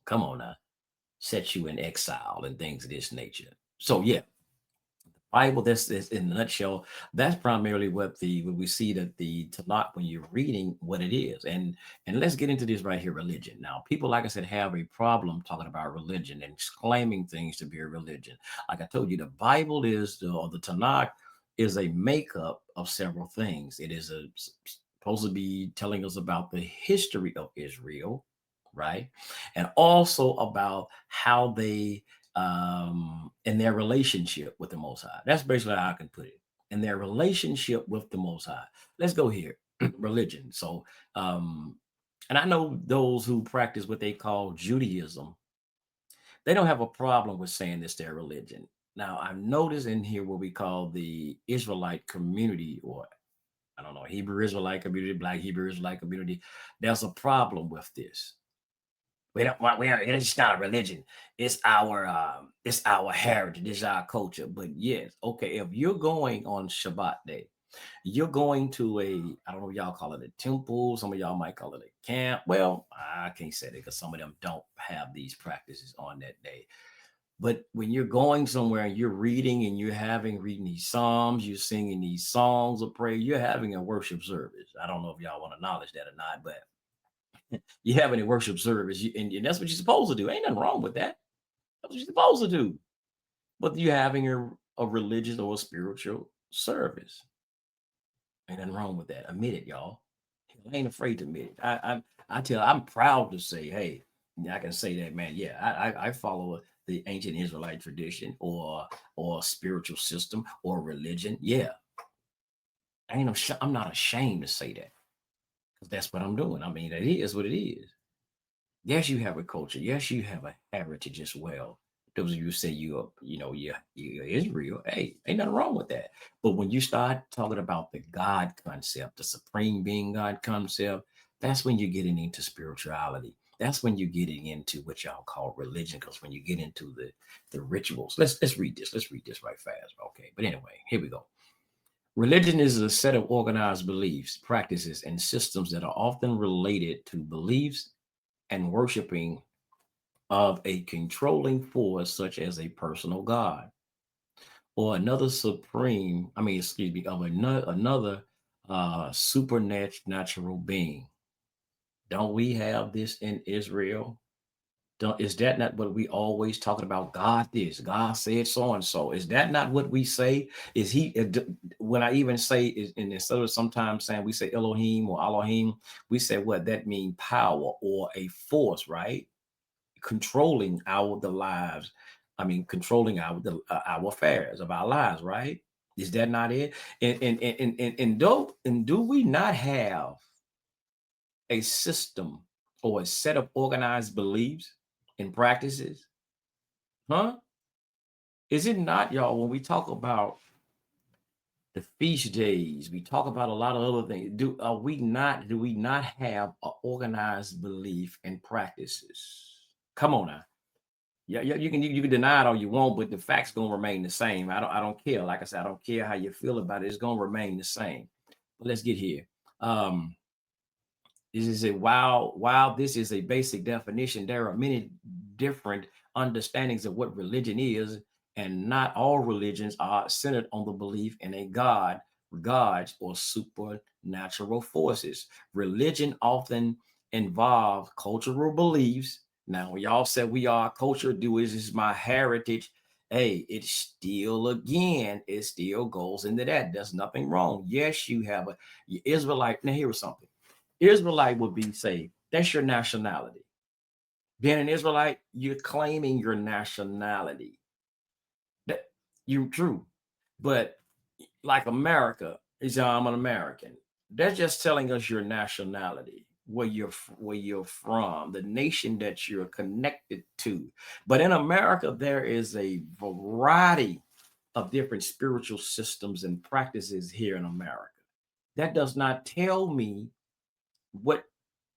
Come on now, set you in exile and things of this nature. So yeah, Bible, this is in a nutshell. That's primarily what we see that the Tanakh, when you're reading what it is. And let's get into this right here, religion. Now, people, like I said, have a problem talking about religion and claiming things to be a religion. Like I told you, the Bible is, or the Tanakh is a makeup of several things. It is supposed to be telling us about the history of Israel, right? And also about how they in their relationship with the Most High. That's basically how I can put it. In their relationship with the Most High. Let's go here. Religion. So, and I know those who practice what they call Judaism, they don't have a problem with saying it's their religion. Now, I've noticed in here what we call the Israelite community, or I don't know, Hebrew Israelite community, Black Hebrew Israelite community, there's a problem with this. We don't want, it's not a religion. It's our heritage, it's our culture. But yes, okay, if you're going on Shabbat day, you're going to I don't know, y'all call it a temple, some of y'all might call it a camp. Well, I can't say that because some of them don't have these practices on that day. But when you're going somewhere and you're reading and reading these psalms, you're singing these songs of prayer, you're having a worship service. I don't know if y'all want to acknowledge that or not, but you having a worship service, and that's what you're supposed to do. Ain't nothing wrong with that. That's what you're supposed to do. But you having a religious or a spiritual service. Ain't nothing wrong with that. Admit it, y'all. I ain't afraid to admit it. I'm proud to say, hey, I can say that, man. Yeah, I follow the ancient Israelite tradition or spiritual system or religion. Yeah, I'm not ashamed to say that, because that's what I'm doing. I mean, that is what it is. Yes, you have a culture. Yes, you have a heritage as well. Those of you who say you're Israel, hey, ain't nothing wrong with that. But when you start talking about the God concept, the supreme being God concept, that's when you're getting into spirituality. That's when you're getting into what y'all call religion. Because when you get into the rituals, let's read this. Let's read this right fast. Okay. But anyway, here we go. Religion is a set of organized beliefs, practices, and systems that are often related to beliefs and worshiping of a controlling force, such as a personal God or another of another supernatural being. Don't we have this in Israel? Is that not what we always talking about? God this, God said so and so. Is that not what we say? Is he, when I even say, and instead of sometimes saying we say Elohim or Elohim, we say what that mean, power or a force, right? Controlling the lives. Controlling our affairs of our lives, right? Is that not it? And do we not have a system or a set of organized beliefs and practices? Huh? Is it not, y'all, when we talk about the feast days, we talk about a lot of other things. Do we not have an organized belief and practices? Come on now. Yeah, you can deny it all you want, but the facts gonna remain the same. I don't care. Like I said, I don't care how you feel about it. It's gonna remain the same. But let's get here. Um, this is while this is a basic definition, there are many different understandings of what religion is, and not all religions are centered on the belief in a God, gods, or supernatural forces. Religion often involves cultural beliefs. Now, y'all said we are culture, this is my heritage, hey, it still, again, it still goes into that. There's nothing wrong. Yes, you have a Israelite. Now, here's something. Israelite would be saved. That's your nationality. Being an Israelite, you're claiming your nationality. That you're true. But like America, is I'm an American. That's just telling us your nationality, where you're from, the nation that you're connected to. But in America, there is a variety of different spiritual systems and practices here in America. That does not tell me what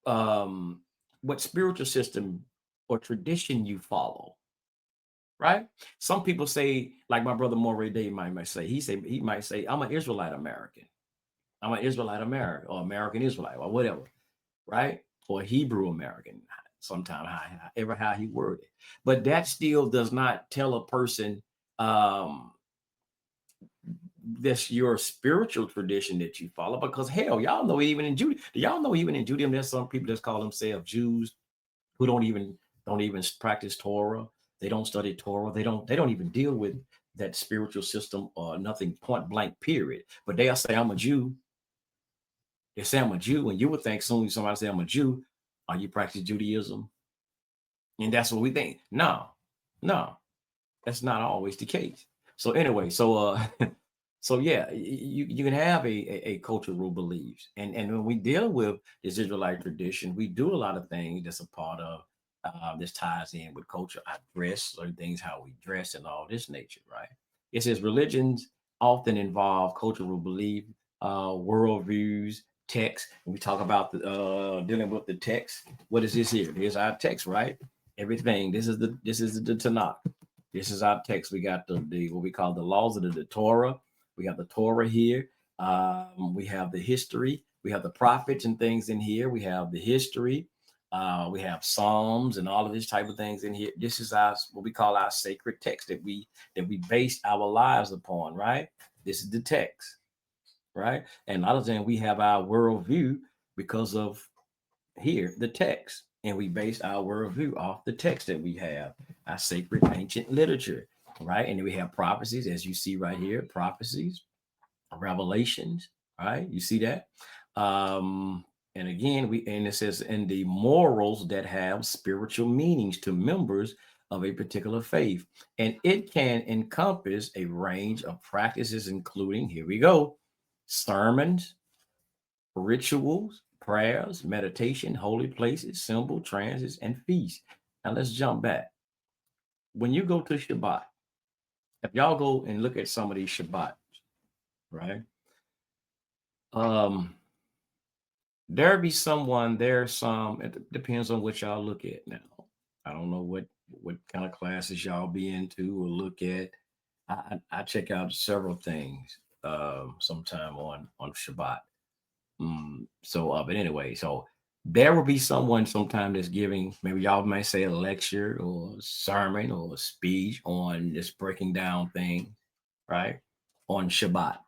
um what spiritual system or tradition you follow, right? Some people say, like my brother Moray Day might say, he might say, I'm an Israelite American. I'm an Israelite American or American Israelite or whatever, right? Or Hebrew American, sometimes how he worded it. But that still does not tell a person um that's your spiritual tradition that you follow, because hell, y'all know even in Judaism, y'all know even in Judaism, there's some people that call themselves Jews who don't even practice Torah. They don't study Torah. They don't even deal with that spiritual system or nothing, point blank, period. But they'll say, I'm a Jew. They say I'm a Jew, and you would think soon as somebody say I'm a Jew, are you practicing Judaism? And that's what we think. No, that's not always the case. So anyway, so yeah, you can have a cultural beliefs, and when we deal with this Israelite tradition, we do a lot of things that's a part of this ties in with culture. I dress, certain things, how we dress, and all this nature, right? It says religions often involve cultural belief, worldviews, text. When we talk about the dealing with the text, what is this here? Here's our text, right? Everything. This is the Tanakh. This is our text. We got the what we call the laws of the Torah. We have the Torah here. We have the history. We have the prophets and things in here. We have the history. We have Psalms and all of these type of things in here. This is our what we call our sacred text that we base our lives upon, right? This is the text, right? And other than we have our worldview because of here the text, and we base our worldview off the text that we have, our sacred ancient literature, right? And then we have prophecies, as you see right here, prophecies, revelations, right? You see that? And again, it says, and the morals that have spiritual meanings to members of a particular faith. And it can encompass a range of practices, including, here we go, sermons, rituals, prayers, meditation, holy places, symbol, transits, and feasts. Now let's jump back. When you go to Shabbat, if y'all go and look at some of these Shabbats, right? There's some, it depends on what y'all look at now. I don't know what kind of classes y'all be into or look at. I check out several things sometime on Shabbat. But anyway, so there will be someone sometime that's giving, maybe y'all might say a lecture or a sermon or a speech on just breaking down things, right? On Shabbat.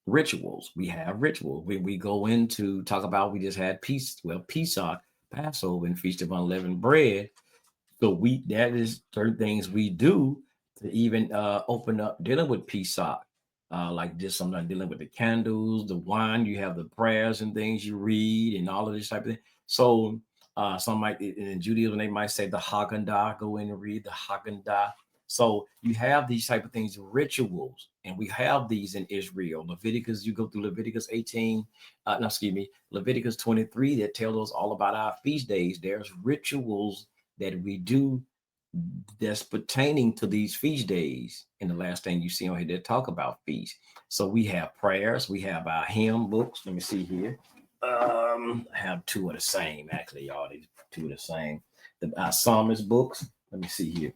Rituals. We have rituals. We go into talk about, we just had Pesach, Passover, and Feast of Unleavened Bread. So that is certain things we do to even open up dealing with Pesach. Like this, sometimes dealing with the candles, the wine, you have the prayers and things you read and all of this type of thing. So some might, in Judaism, they might say the Haggadah, go in and read the Haggadah. So you have these type of things, rituals, and we have these in Israel. Leviticus, you go through Leviticus 18, Leviticus 23, that tells us all about our feast days. There's rituals that we do that's pertaining to these feast days. And the last thing you see on here, they talk about feast. So we have prayers, we have our hymn books. Let me see here. I have two of the same, actually, y'all. These two of the same. Our psalmist books. Let me see here.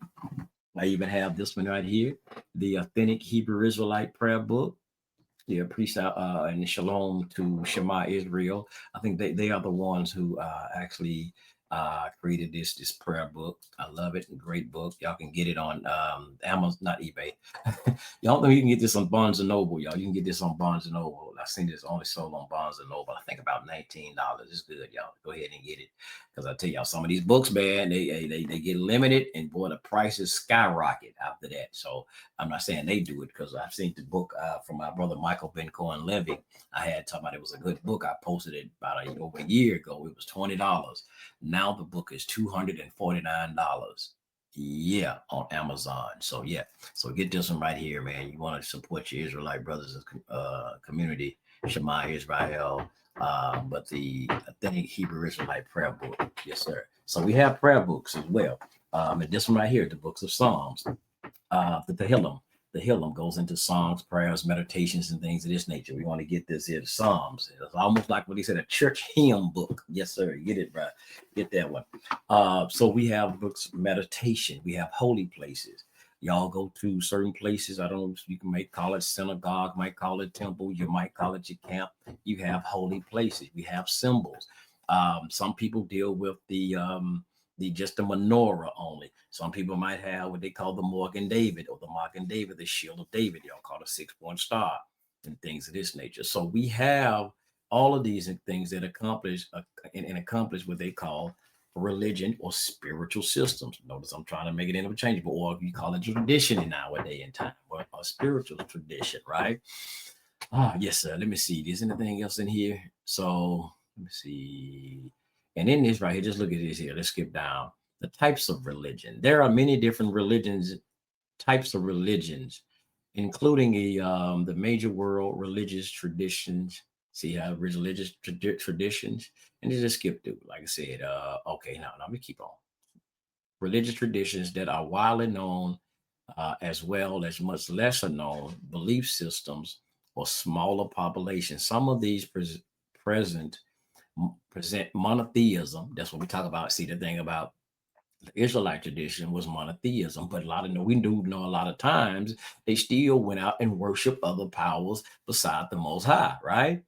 I even have this one right here, the Authentic Hebrew Israelite Prayer Book. Yeah, priest and Shalom to Shema Israel. I think they are the ones who actually Created this prayer book. I love it. Great book. Y'all can get it on Amazon, not eBay. Y'all know you can get this on Barnes and Noble, y'all. You can get this on Barnes and Noble. I've seen this only sold on Barnes and Noble. I think about $19. It's good, y'all. Go ahead and get it. Because I tell y'all, some of these books, man, they get limited, and boy, the prices skyrocket after that. So I'm not saying they do it, because I've seen the book from my brother Michael Ben Cohen Levy. I had talking about it was a good book. I posted it about over a year ago. It was $20. Now the book is $249. Yeah, on Amazon. So yeah, so get this one right here, man. You want to support your Israelite brothers and community, Shema Israel, but the authentic Hebrew Israelite prayer book. Yes, sir. So we have prayer books as well. And this one right here, the books of Psalms, the Tehillim. The Hillam goes into songs, prayers, meditations, and things of this nature. We want to get this here, the Psalms. It's almost like what he said, a church hymn book. Yes, sir. Get it, right. Get that one. So we have books, meditation. We have holy places. Y'all go to certain places. I don't know, you might call it synagogue, might call it temple, you might call it your camp. You have holy places. We have symbols. Some people deal with the just the menorah only. Some people might have what they call the Morgan David, or the Morgan David, the shield of David. Y'all call it a 6-point star, and things of this nature. So we have all of these things that accomplish and accomplish what they call religion or spiritual systems. Notice I'm trying to make it interchangeable, or you call it tradition nowadays in time, or a spiritual tradition, right? Yes, sir. Let me see. Is anything else in here? So let me see. And in this right here, just look at this here. Let's skip down. The types of religion. There are many different types of religions, including the major world religious traditions. See how religious traditions, and just skip through. Like I said, okay, now let me keep on. Religious traditions that are widely known, as well as much lesser known belief systems or smaller populations. Some of these present present monotheism. That's what we talk about. See, the thing about the Israelite tradition was monotheism, but we do know a lot of times they still went out and worship other powers beside the Most High, right?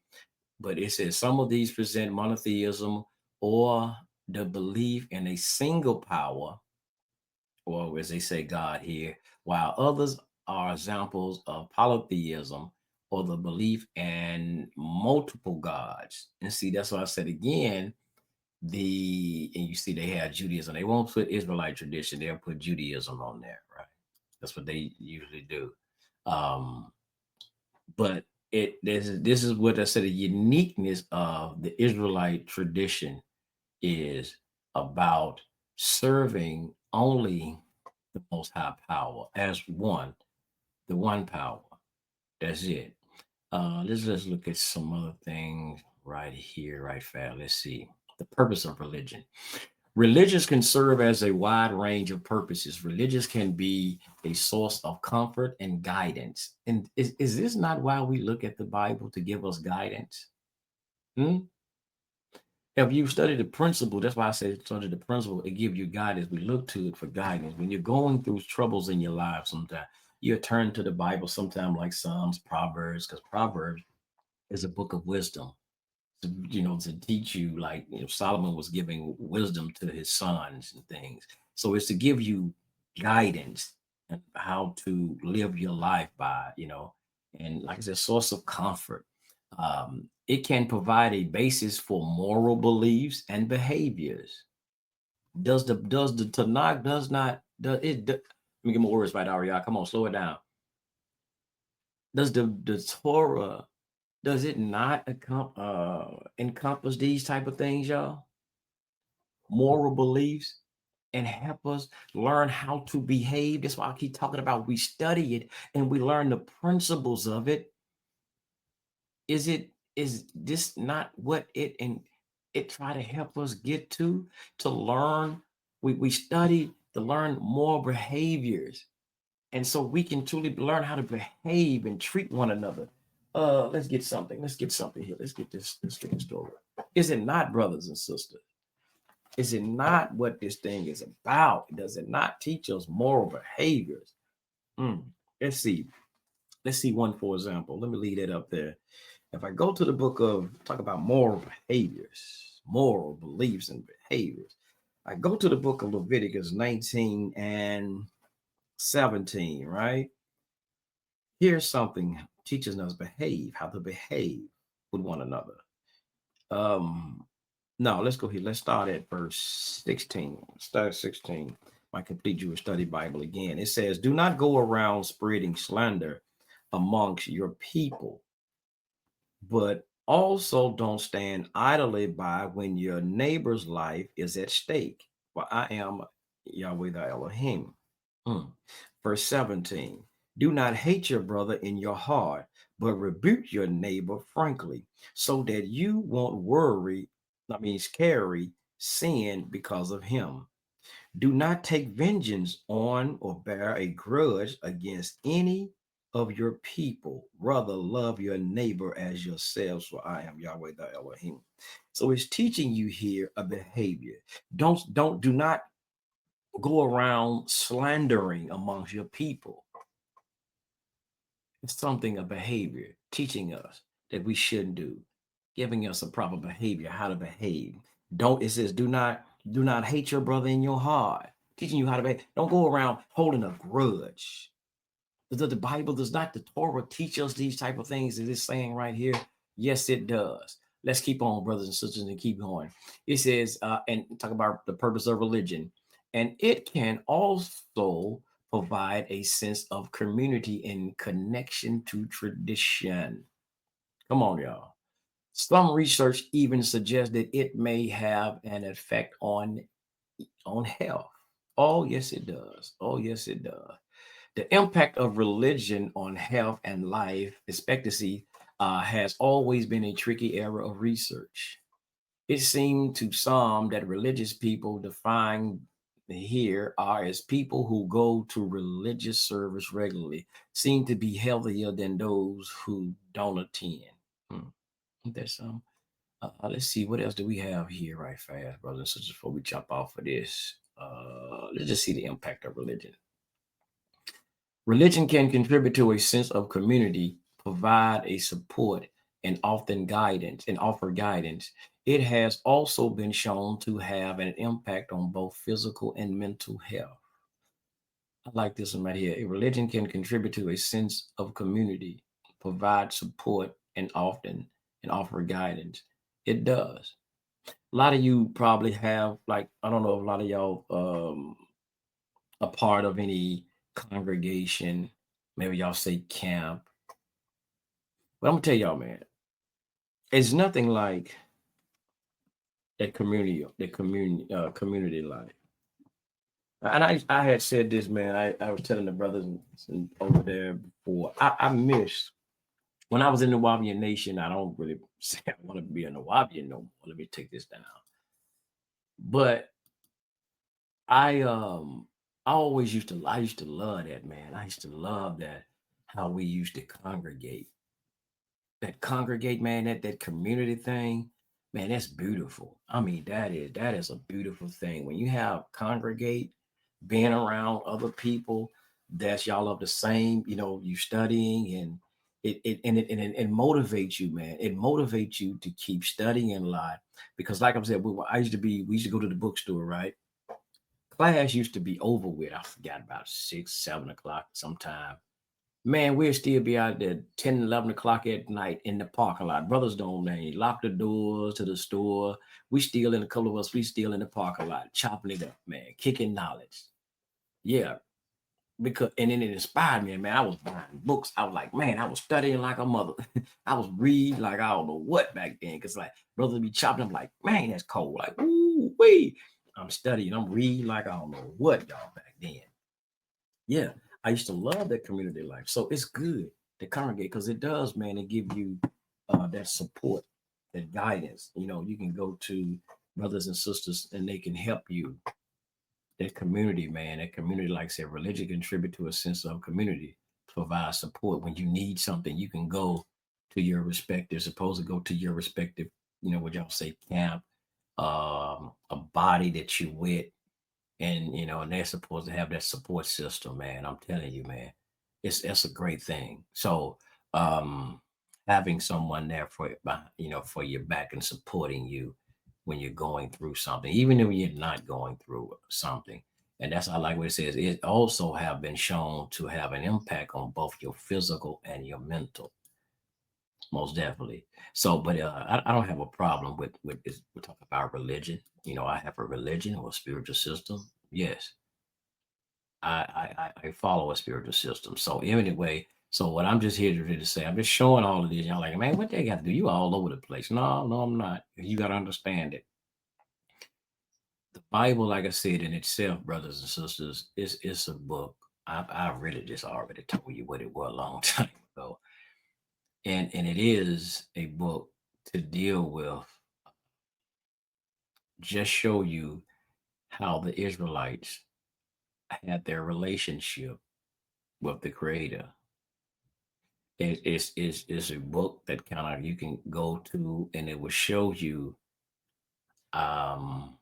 But it says some of these present monotheism, or the belief in a single power, or as they say, God here, while others are examples of polytheism, or the belief in multiple gods. And see, that's why I said again, and you see they have Judaism. They won't put Israelite tradition, they'll put Judaism on there, right? That's what they usually do. But this is what I said, the uniqueness of the Israelite tradition is about serving only the Most High power as one, the one power. That's it. Let's look at some other things right here, right fast. Let's see. The purpose of religion. Religious can serve as a wide range of purposes. Religious can be a source of comfort and guidance. And is this not why we look at the Bible, to give us guidance? If you study the principle, that's why I say study the principle, it gives you guidance. We look to it for guidance. When you're going through troubles in your life, sometimes you turn to the Bible, sometimes like Psalms, Proverbs, because Proverbs is a book of wisdom. To teach you, like Solomon was giving wisdom to his sons and things. So it's to give you guidance and how to live your life by, and like I said, source of comfort. It can provide a basis for moral beliefs and behaviors. Does the Tanakh does not does it? Let me get my words right, Ariel. Come on, slow it down. Does the Torah, does it not encompass these type of things, y'all? Moral beliefs, and help us learn how to behave. That's why I keep talking about we study it and we learn the principles of it. Is this not what it try to help us get to learn? We study to learn more behaviors, and so we can truly learn how to behave and treat one another. Let's get something here. Let's get this story. Is it not, brothers and sisters? Is it not what this thing is about? Does it not teach us moral behaviors? Let's see one, for example. Let me leave that up there. If I go to the book of, talk about moral behaviors, moral beliefs and behaviors, I go to the book of Leviticus 19 and 17, right? Here's something teaching us how to behave with one another. No, let's go here. Let's start at verse 16. Start at 16. My complete Jewish study Bible again. It says, do not go around spreading slander amongst your people, but also don't stand idly by when your neighbor's life is at stake. For I am Yahweh the Elohim. Verse 17. Do not hate your brother in your heart, but rebuke your neighbor frankly, so that you won't carry sin because of him. Do not take vengeance on or bear a grudge against any of your people. Rather, love your neighbor as yourselves, for I am Yahweh the Elohim. So it's teaching you here a behavior. Do not go around slandering amongst your people. It's something, a behavior, teaching us that we shouldn't do, giving us a proper behavior, how to behave. It says, do not hate your brother in your heart, teaching you how to behave. Don't go around holding a grudge. The Bible does not, the Torah teach us these type of things that it's saying right here? Yes, it does. Let's keep on, brothers and sisters, and keep going. It says, and talk about the purpose of religion. And it can also provide a sense of community and connection to tradition. Come on, y'all. Some research even suggests that it may have an effect on health. Oh, yes, it does. Oh, yes, it does. The impact of religion on health and life expectancy has always been a tricky area of research. It seemed to some that religious people defined here are as people who go to religious service regularly seem to be healthier than those who don't attend. There's some. Let's see, what else do we have here right fast, brothers and sisters, before we jump off of this. Let's just see the impact of religion. Religion can contribute to a sense of community, provide a support, and offer guidance. It has also been shown to have an impact on both physical and mental health. I like this one right here. A religion can contribute to a sense of community, provide support, and offer guidance. It does. A lot of you probably have, like, I don't know if a lot of y'all a part of any congregation, maybe y'all say camp. But I'm gonna tell y'all, man, it's nothing like community life. And I had said this, man. I was telling the brothers over there before. I miss when I was in the Wabian Nation. I don't really say I want to be in the Wabian no more. Let me take this down. But I always used to love that, man. I used to love that, how we used to congregate. Man, that community thing, man, that's beautiful. I mean, that is a beautiful thing when you have congregate, being around other people that's y'all of the same, you studying, and it motivates you, man. It motivates you to keep studying a lot, because like I said, we used to go to the bookstore, right? Class used to be over with. I forgot about 6, 7 o'clock sometime. Man, we'll still be out there 10, 11 o'clock at night in the parking lot. Brothers don't, man, lock the doors to the store. A couple of us, we still in the parking lot, chopping it up, man, kicking knowledge. Yeah, because, and then it inspired me, man. I was buying books. I was like, man, I was studying like a mother. I was reading like I don't know what back then. Because like brothers be chopping, I'm like, man, that's cold. Like, ooh, wee. I'm studying, I'm reading like I don't know what, y'all, back then. Yeah, I used to love that community life. So it's good to congregate, because it does, man. It give you that support, that guidance. You can go to brothers and sisters, and they can help you. That community, man. That community, like I said, religion contribute to a sense of community, provide support. When you need something, you can go to your respective, supposed to go to your respective, what y'all say, camp, a body that you with, and they're supposed to have that support system, man. I'm telling you, man, it's a great thing. So having someone there for your back and supporting you, when you're going through something, even if you're not going through something. And that's, I like what it says. It also have been shown to have an impact on both your physical and your mental, most definitely. So, but I don't have a problem with this. We're talking about religion. I have a religion or a spiritual system. Yes, I follow a spiritual system. So anyway, so what I'm just here to say, I'm just showing all of this. Y'all like, man, what they got to do? You all over the place. No, no, I'm not. You got to understand it. The Bible, like I said in itself, brothers and sisters, is a book. I've read it, just already told you what it was a long time ago. And it is a book to deal with, just show you how the Israelites had their relationship with the Creator. It's a book that kind of you can go to, and it will show you um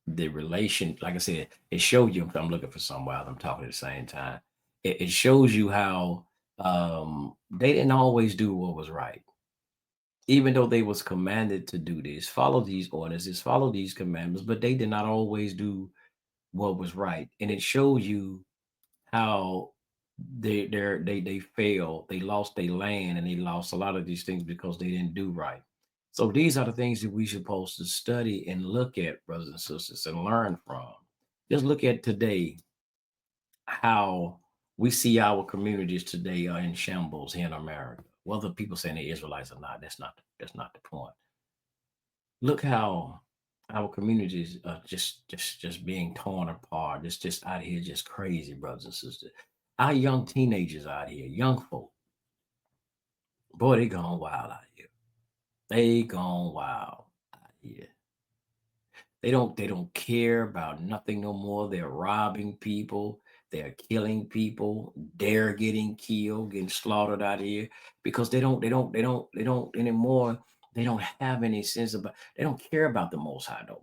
the relation. Like I said, it shows you. I'm looking for some while I'm talking at the same time. It shows you how they didn't always do what was right, even though they was commanded to do this, follow these ordinances, follow these commandments, but they did not always do what was right. And it shows you how they failed, they lost their land, and they lost a lot of these things because they didn't do right. So these are the things that we supposed to study and look at, brothers and sisters, and learn from. Just look at today, how we see our communities today are in shambles here in America. Whether people saying they're Israelites or not, that's not the point. Look how our communities are just being torn apart. It's just out here, just crazy, brothers and sisters. Our young teenagers out here, young folk, boy, they gone wild out here. They gone wild out here. They don't care about nothing no more. They're robbing people, they're killing people, they're getting killed, getting slaughtered out here because they don't anymore. They don't have any sense about, they don't care about the most high no more.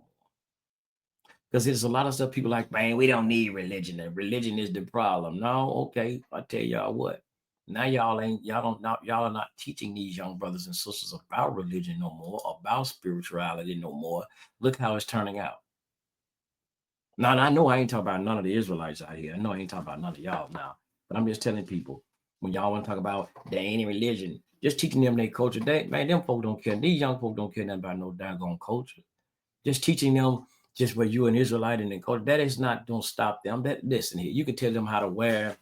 Because there's a lot of stuff people like, man, we don't need religion. And religion is the problem. No, okay. I tell y'all what. Now y'all are not teaching these young brothers and sisters about religion no more, about spirituality no more. Look how it's turning out. Now I know I ain't talking about none of the Israelites out here. I know I ain't talking about none of y'all now. But I'm just telling people, when y'all want to talk about there ain't any religion, just teaching them their culture. Man, them folk don't care. These young folk don't care nothing about no daggone culture. Just teaching them just where you're an Israelite and then culture, that is not going to stop them. That, listen here, you can tell them how to wear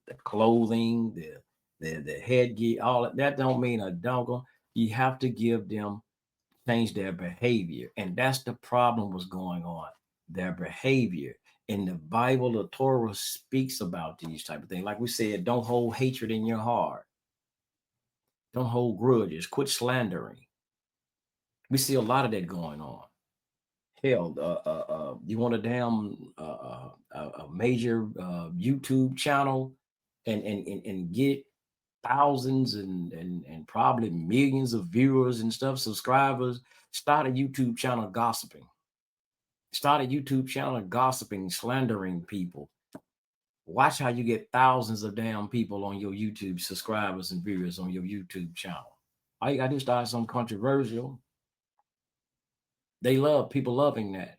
the clothing, the headgear, all that don't mean a doggone. You have to give them, change their behavior. And that's the problem was going on, their behavior. In the Bible, the Torah speaks about these type of things. Like we said, don't hold hatred in your heart. Don't hold grudges. Quit slandering. We see a lot of that going on. Hell, you want a damn a major YouTube channel and get thousands and probably millions of viewers and stuff, subscribers. Start a YouTube channel gossiping. Start a YouTube channel gossiping, slandering people. Watch how you get thousands of damn people on your YouTube, subscribers and viewers on your YouTube channel. All you gotta do is start something controversial. They love people loving that.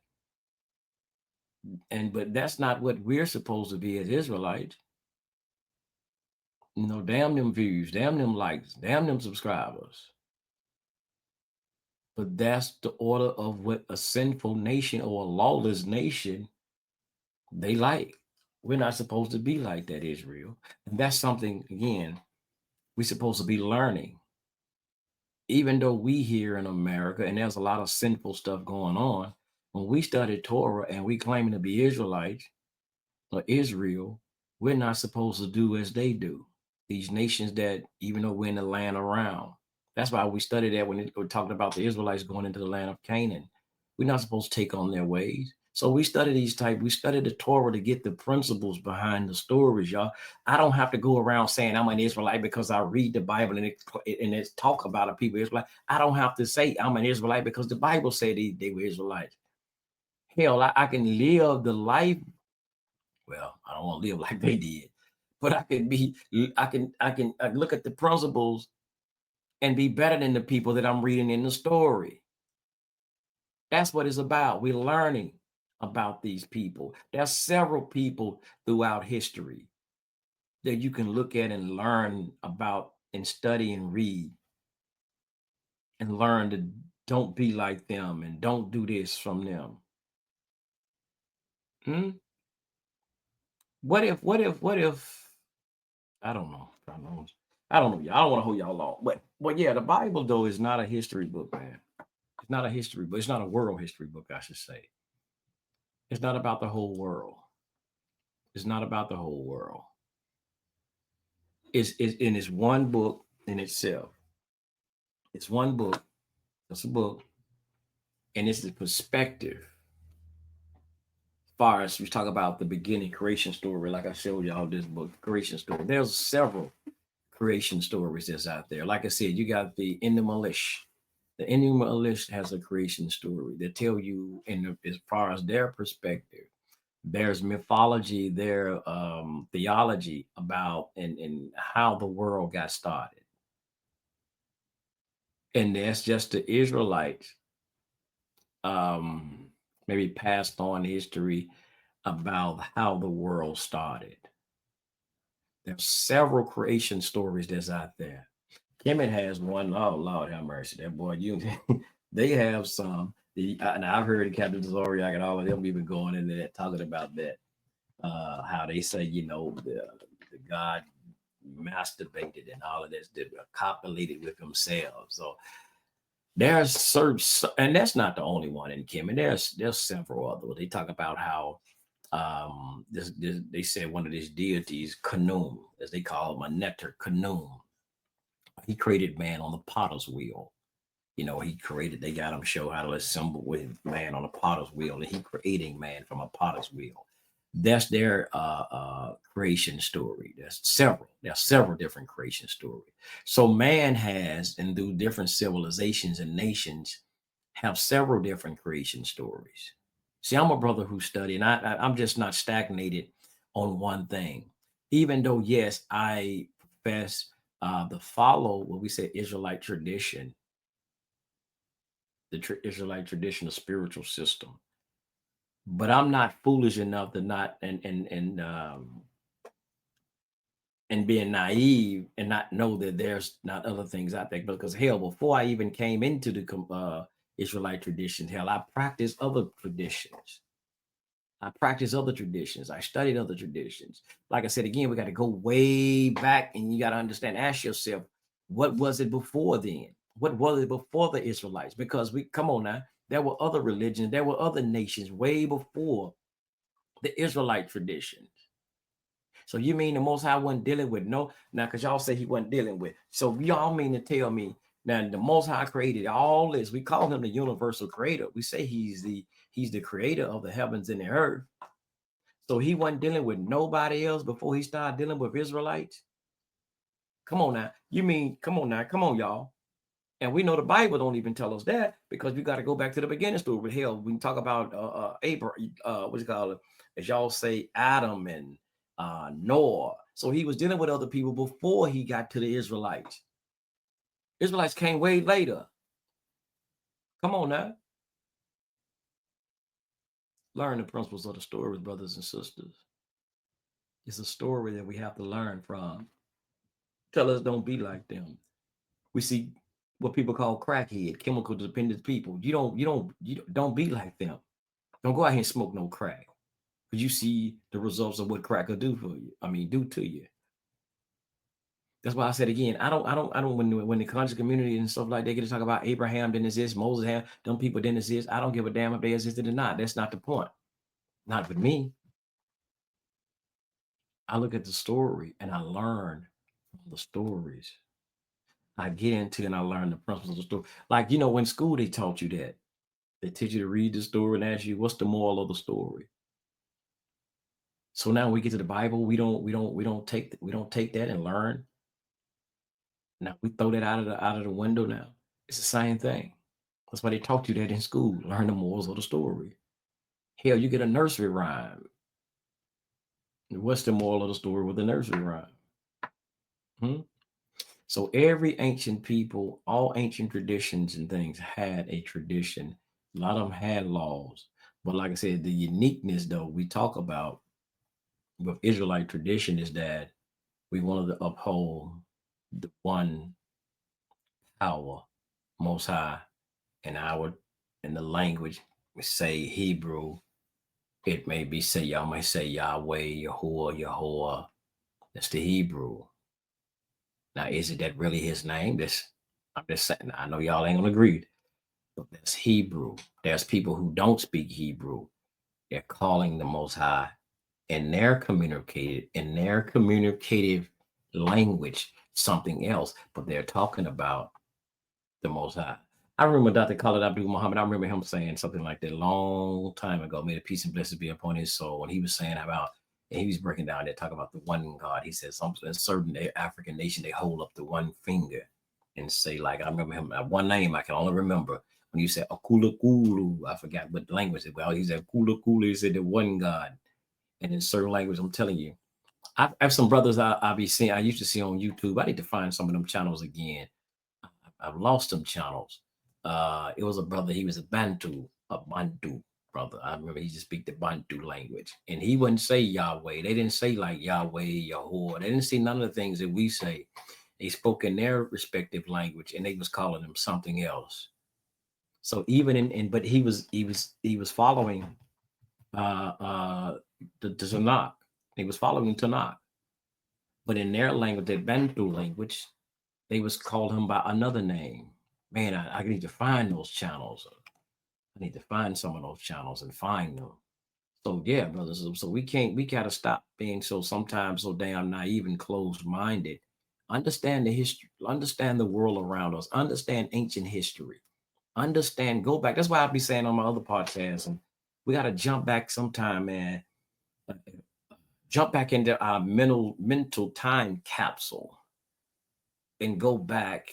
But that's not what we're supposed to be as Israelites. Damn them views, damn them likes, damn them subscribers. But that's the order of what a sinful nation or a lawless nation they like. We're not supposed to be like that, Israel. And that's something, again, we're supposed to be learning. Even though we here in America, and there's a lot of sinful stuff going on, when we study Torah and we claiming to be Israelites or Israel, we're not supposed to do as they do. These nations that, even though we're in the land around, that's why we studied that when we're talking about the Israelites going into the land of Canaan. We're not supposed to take on their ways. So we study we study the Torah to get the principles behind the stories, y'all. I don't have to go around saying I'm an Israelite because I read the Bible and it's talk about a people Israelite. I don't have to say I'm an Israelite because the Bible said they were Israelites. Hell, I can live the life. Well, I don't want to live like they did, but I can look at the principles and be better than the people that I'm reading in the story. That's what it's about. We're learning about these people. There's several people throughout history that you can look at and learn about and study and read and learn to don't be like them and don't do this from them. Hmm? What if, I don't know. I don't know. I don't know, y'all. I don't want to hold y'all long. But yeah, the Bible though is not a history book, man. It's not a history book. It's not a world history book, I should say. It's not about the whole world. It's not about the whole world. It's one book in itself. It's one book. It's a book, and it's the perspective. As far as we talk about the beginning creation story, like I showed y'all this book, creation story. There's several creation stories that's out there. Like I said, you got the Enumalish. The Enumalish has a creation story that tell you, as far as their perspective, there's mythology, their theology about and how the world got started. And that's just the Israelites um, maybe passed on history about how the world started. There's several creation stories that's out there. Kemet has one. Oh Lord, have mercy, that boy. You, they have some. And I've heard Captain Zoriak and all of them even going into that, talking about that. How they say, the God masturbated and all of this, did copulated with themselves. So there's certain, and that's not the only one in Kim, and there's several others. They talk about how this they said one of these deities, Khnum, as they call him, a netter, Khnum. He created man on the potter's wheel. He created, they got him show how to assemble with man on a potter's wheel, and he creating man from a potter's wheel. That's their creation story. There's several different creation stories. So man has, and through different civilizations and nations, have several different creation stories. See, I'm a brother who study, and I'm just not stagnated on one thing. Even though, yes, I profess the follow what we say Israelite tradition, the Israelite tradition, of spiritual system. But I'm not foolish enough to not and being naive and not know that there's not other things out there. Because hell, before I even came into the Israelite tradition, hell, I practiced other traditions. I practiced other traditions. I studied other traditions. Like I said, again, we got to go way back, and you got to understand, ask yourself, what was it before then? What was it before the Israelites? Because come on now, there were other religions, there were other nations way before the Israelite traditions. So you mean the Most High wasn't dealing with no, now because y'all say he wasn't dealing with. So y'all mean to tell me now the Most High created all this. We call him the universal creator. We say he's the creator of the heavens and the earth. So he wasn't dealing with nobody else before he started dealing with Israelites. Come on now. You mean, come on now, come on, y'all. And we know the Bible don't even tell us that, because we got to go back to the beginning story. With hell, we can talk about Abraham, what you call it, as y'all say, Adam and Noah. So he was dealing with other people before he got to the Israelites. Israelites came way later. Come on now. Learn the principles of the story, brothers and sisters. It's a story that we have to learn from. Tell us don't be like them. We see what people call crackhead, chemical dependent people. You don't be like them. Don't go out here and smoke no crack, because you see the results of what crack will do for you. I mean, do to you. That's why I said again, I don't when the conscious community and stuff like they get to talk about Abraham didn't exist, Moses had them people didn't exist. I don't give a damn if they existed or not. That's not the point. Not with me. I look at the story and I learn from the stories. I get into and I learn the principles of the story. Like, when school they taught you that. They teach you to read the story and ask you, what's the moral of the story? So now we get to the Bible, we don't take that and learn. Now we throw that out of the window now. It's the same thing. That's why they taught you that in school. Learn the morals of the story. Hell, you get a nursery rhyme. What's the moral of the story with the nursery rhyme? Hmm? So every ancient people, all ancient traditions and things had a tradition A lot of them had laws. But like I said, the uniqueness, though, we talk about with Israelite tradition is that we wanted to uphold the one power, most high, in our in the language. We say Hebrew. It may be say y'all may say Yahweh, Yahuwah, Yahuwah. That's the Hebrew. Now, is it that really his name? I'm just saying. I know y'all ain't gonna agree, but that's Hebrew. There's people who don't speak Hebrew. They're calling the Most High in their communicative language something else, but they're talking about the Most High. I remember Dr. Khalid Abdul Muhammad. I remember him saying something like that a long time ago. May the peace and blessings be upon his soul. When he was saying about, and he was breaking down, they talk about the one God. He said something. A certain African nation, they hold up the one finger and say, like, I remember him. One name I can only remember when you said Akula Kulu. I forgot what language it was. He said Kula Kulu. He said the one God. And in certain language, I'm telling you, I have some brothers I be seeing. I used to see on YouTube. I need to find some of them channels again. I've lost them channels. It was a brother. He was a Bantu brother. I remember he just speak the Bantu language, and he wouldn't say Yahweh. They didn't say like Yahweh, Yahuwah. They didn't say none of the things that we say. They spoke in their respective language, and they was calling them something else. So even but he was following the Tanakh. He was following Tanakh, but in their language, the Bantu language, they was called him by another name. Man, I need to find those channels. I need to find some of those channels and find them. So yeah, brothers. So we gotta stop being sometimes so damn naive and closed-minded. Understand the history, understand the world around us, understand ancient history, understand, go back. That's why I'll be saying on my other podcasts, and we gotta jump back sometime, man. Jump back into our mental time capsule and go back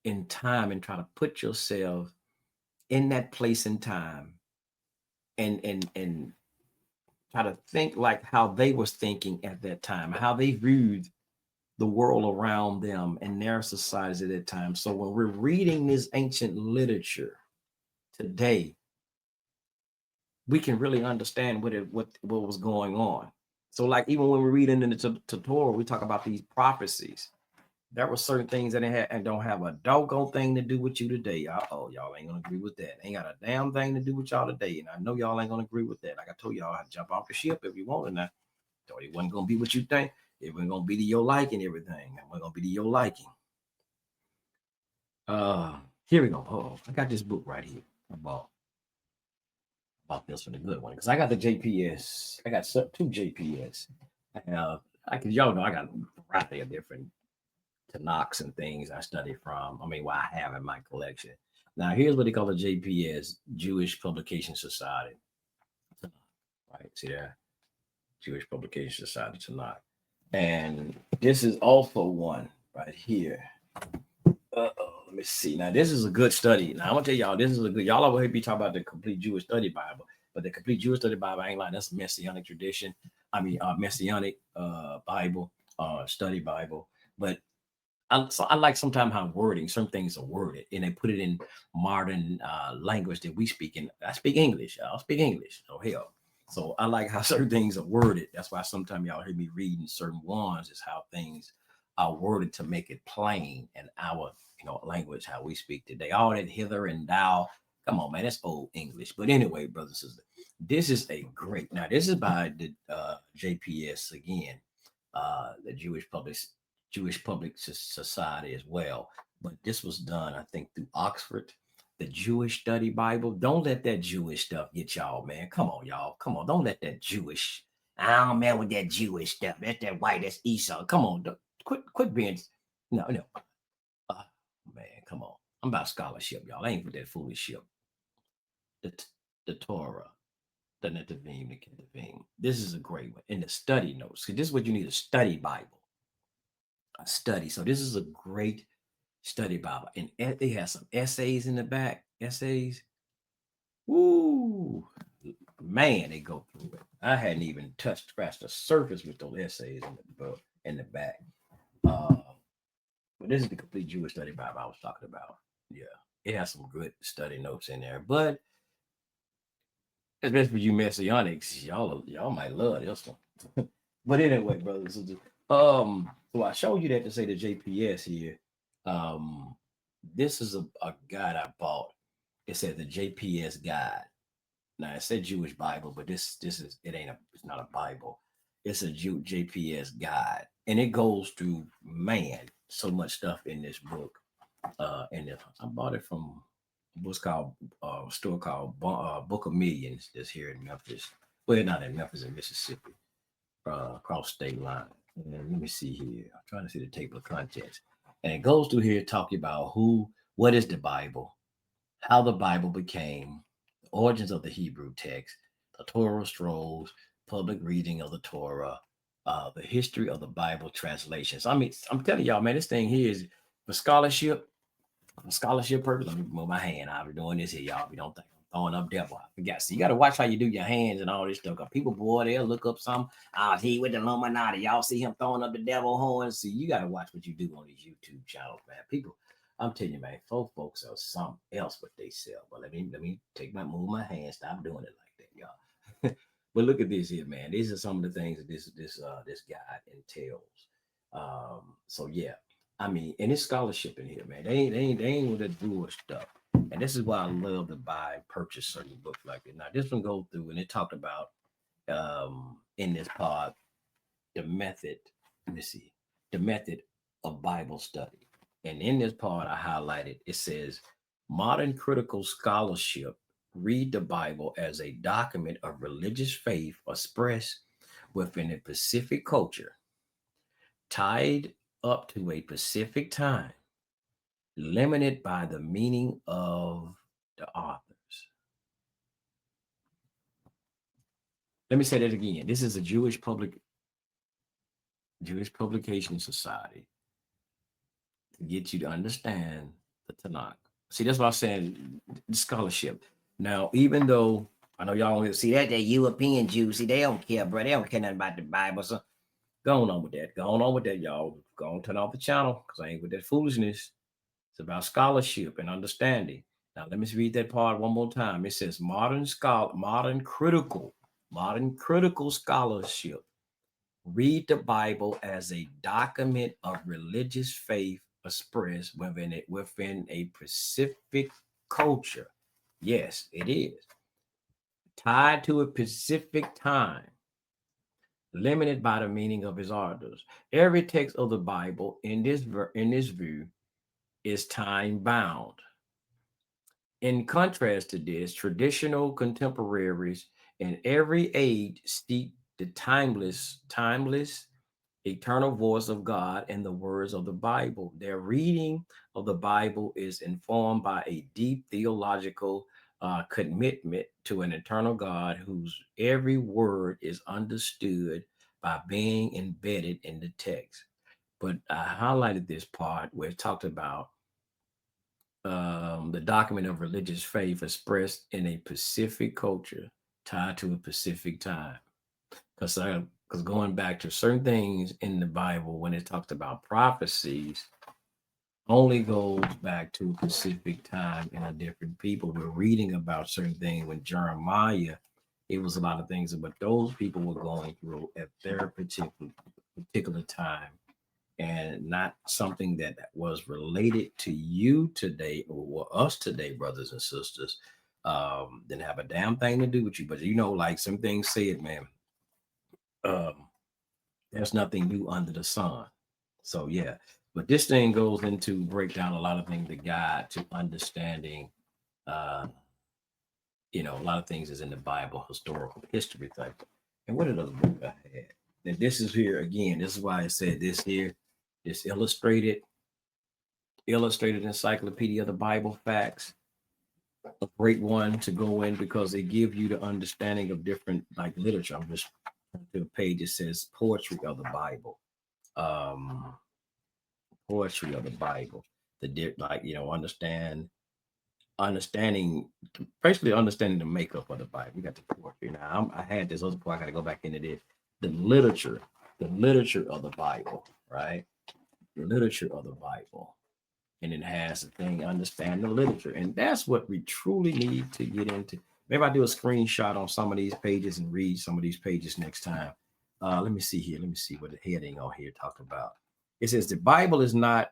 in time and try to put yourself in that place and time and try to think like how they was thinking at that time, how they viewed the world around them and their societies at that time. So when we're reading this ancient literature today, we can really understand what was going on. So like even when we're reading in the Torah, we talk about these prophecies. There were certain things that they had and don't have a doggone thing to do with you today. Y'all ain't gonna agree with that. Ain't got a damn thing to do with y'all today. And I know y'all ain't gonna agree with that. Like I told y'all, I'd jump off the ship if you wanted. Now, thought it wasn't gonna be what you think. It wasn't gonna be to your liking, everything. It wasn't gonna be to your liking. Here we go. Oh, I got this book right here about this one, a good one. Because I got the JPS. I got two JPS. Y'all know I got a variety of different Tanakh and things I study from. I have in my collection. Now, here's what they call the JPS, Jewish Publication Society. Right, see that? Jewish Publication Society Tanakh. And this is also one right here. Let me see. Now, this is a good study. Now, I'm gonna tell y'all, this is a good. Y'all always be talking about the Complete Jewish Study Bible, but the Complete Jewish Study Bible ain't like that's a Messianic tradition. Messianic Bible, study Bible. But I like sometimes how wording, some things are worded and they put it in modern language that we speak in. I speak English. I'll speak English. Oh, hell. So I like how certain things are worded. That's why sometimes y'all hear me reading certain ones is how things are worded to make it plain in our language, how we speak today. All that hither and thou. Come on, man. That's old English. But anyway, brothers and sisters, this is a great. Now, this is by the JPS again, the Jewish Public Society as well. But this was done, I think, through Oxford, the Jewish Study Bible. Don't let that Jewish stuff get y'all, man. Come on, y'all. Come on. Don't let that Jewish. I don't man with that Jewish stuff. That's that white. That's Esau. Come on. Quit being. No. Man, come on. I'm about scholarship, y'all. I ain't with that foolishship. The Torah, the Netavim, the Ketuvim. This is a great one. In the study notes, because this is what you need, a study Bible. A study. So this is a great study Bible. And they have some essays in the back. Essays. Woo. Man, they go through it. I hadn't even scratched the surface with those essays in the back. But this is the Complete Jewish Study Bible I was talking about. Yeah. It has some good study notes in there. But especially for you messianics, y'all might love this one. But anyway, brothers and sisters, so I showed you that to say the JPS here. Um, this is a guide I bought. It said the JPS guide. Now it said Jewish Bible, but this is it's not a Bible. It's a JPS guide, and it goes through so much stuff in this book. And I bought it from a store called Book of Millions that's here in Memphis. Well, not in Memphis, in Mississippi, across state line. And let me see here. I'm trying to see the table of contents. And it goes through here talking about what is the Bible, how the Bible became, the origins of the Hebrew text, the Torah scrolls, public reading of the Torah, the history of the Bible translations. I mean, I'm telling y'all, man, this thing here is for scholarship purpose. Let me move my hand. I'll be doing this here, y'all. We don't think I'm throwing up devil. I forgot. So you got to watch how you do your hands and all this stuff. People, boy, they'll look up some. He with the Illuminati. Y'all see him throwing up the devil horns. So you got to watch what you do on these YouTube channels, man. People, I'm telling you, man, folks are something else what they sell. But let me move my hand. Stop doing it like that, y'all. But look at this here, man. These are some of the things that this guide entails. So yeah. I mean, and it's scholarship in here, man. They ain't with that Jewish stuff. And this is why I love to buy and purchase certain books like this. Now, this one go through and it talked about in this pod the method. Let me see, the method of Bible study. And in this part, I highlighted it says modern critical scholarship read the Bible as a document of religious faith expressed within a specific culture, tied up to a specific time, limited by the meaning of the authors. Let me say that again. This is a Jewish Publication Society to get you to understand the Tanakh. See, that's what I'm saying, the scholarship. Now, even though I know y'all don't see that, European Jews, see, they don't care, bro. They don't care nothing about the Bible. So go on with that. Go on with that, y'all. Go on, turn off the channel because I ain't with that foolishness. It's about scholarship and understanding. Now, let me read that part one more time. It says modern critical scholarship read the Bible as a document of religious faith expressed within a specific culture. Yes, it is. Tied to a specific time, limited by the meaning of his authors. Every text of the Bible in this view is time bound. In contrast to this, traditional contemporaries in every age seek the timeless, eternal voice of God and the words of the Bible. Their reading of the Bible is informed by a deep theological commitment to an eternal God whose every word is understood by being embedded in the text. But I highlighted this part where it talked about the document of religious faith expressed in a specific culture tied to a specific time. Because going back to certain things in the Bible, when it talks about prophecies, only goes back to a specific time and a different people. We're reading about certain things when Jeremiah, it was a lot of things that those people were going through at their particular time, and not something that was related to you today or us today, brothers and sisters. Didn't have a damn thing to do with you, but like some things said, man. There's nothing new under the sun. So yeah, but this thing goes into break down a lot of things, the guide to understanding a lot of things is in the Bible, historical history type. And what another book I had? And this is here again. This is why I said this here, this illustrated encyclopedia of the Bible facts. A great one to go in because they give you the understanding of different like literature. I'm just to a page that says poetry of the Bible. Poetry of the Bible. Understanding basically understanding the makeup of the Bible. We got the poetry. Now I had this other part. I got to go back into this. The literature of the Bible, right? The literature of the Bible. And it has the thing, understand the literature. And that's what we truly need to get into. Maybe I do a screenshot on some of these pages and read some of these pages next time. Let me see here. Let me see what the heading on here talk about. It says the Bible is not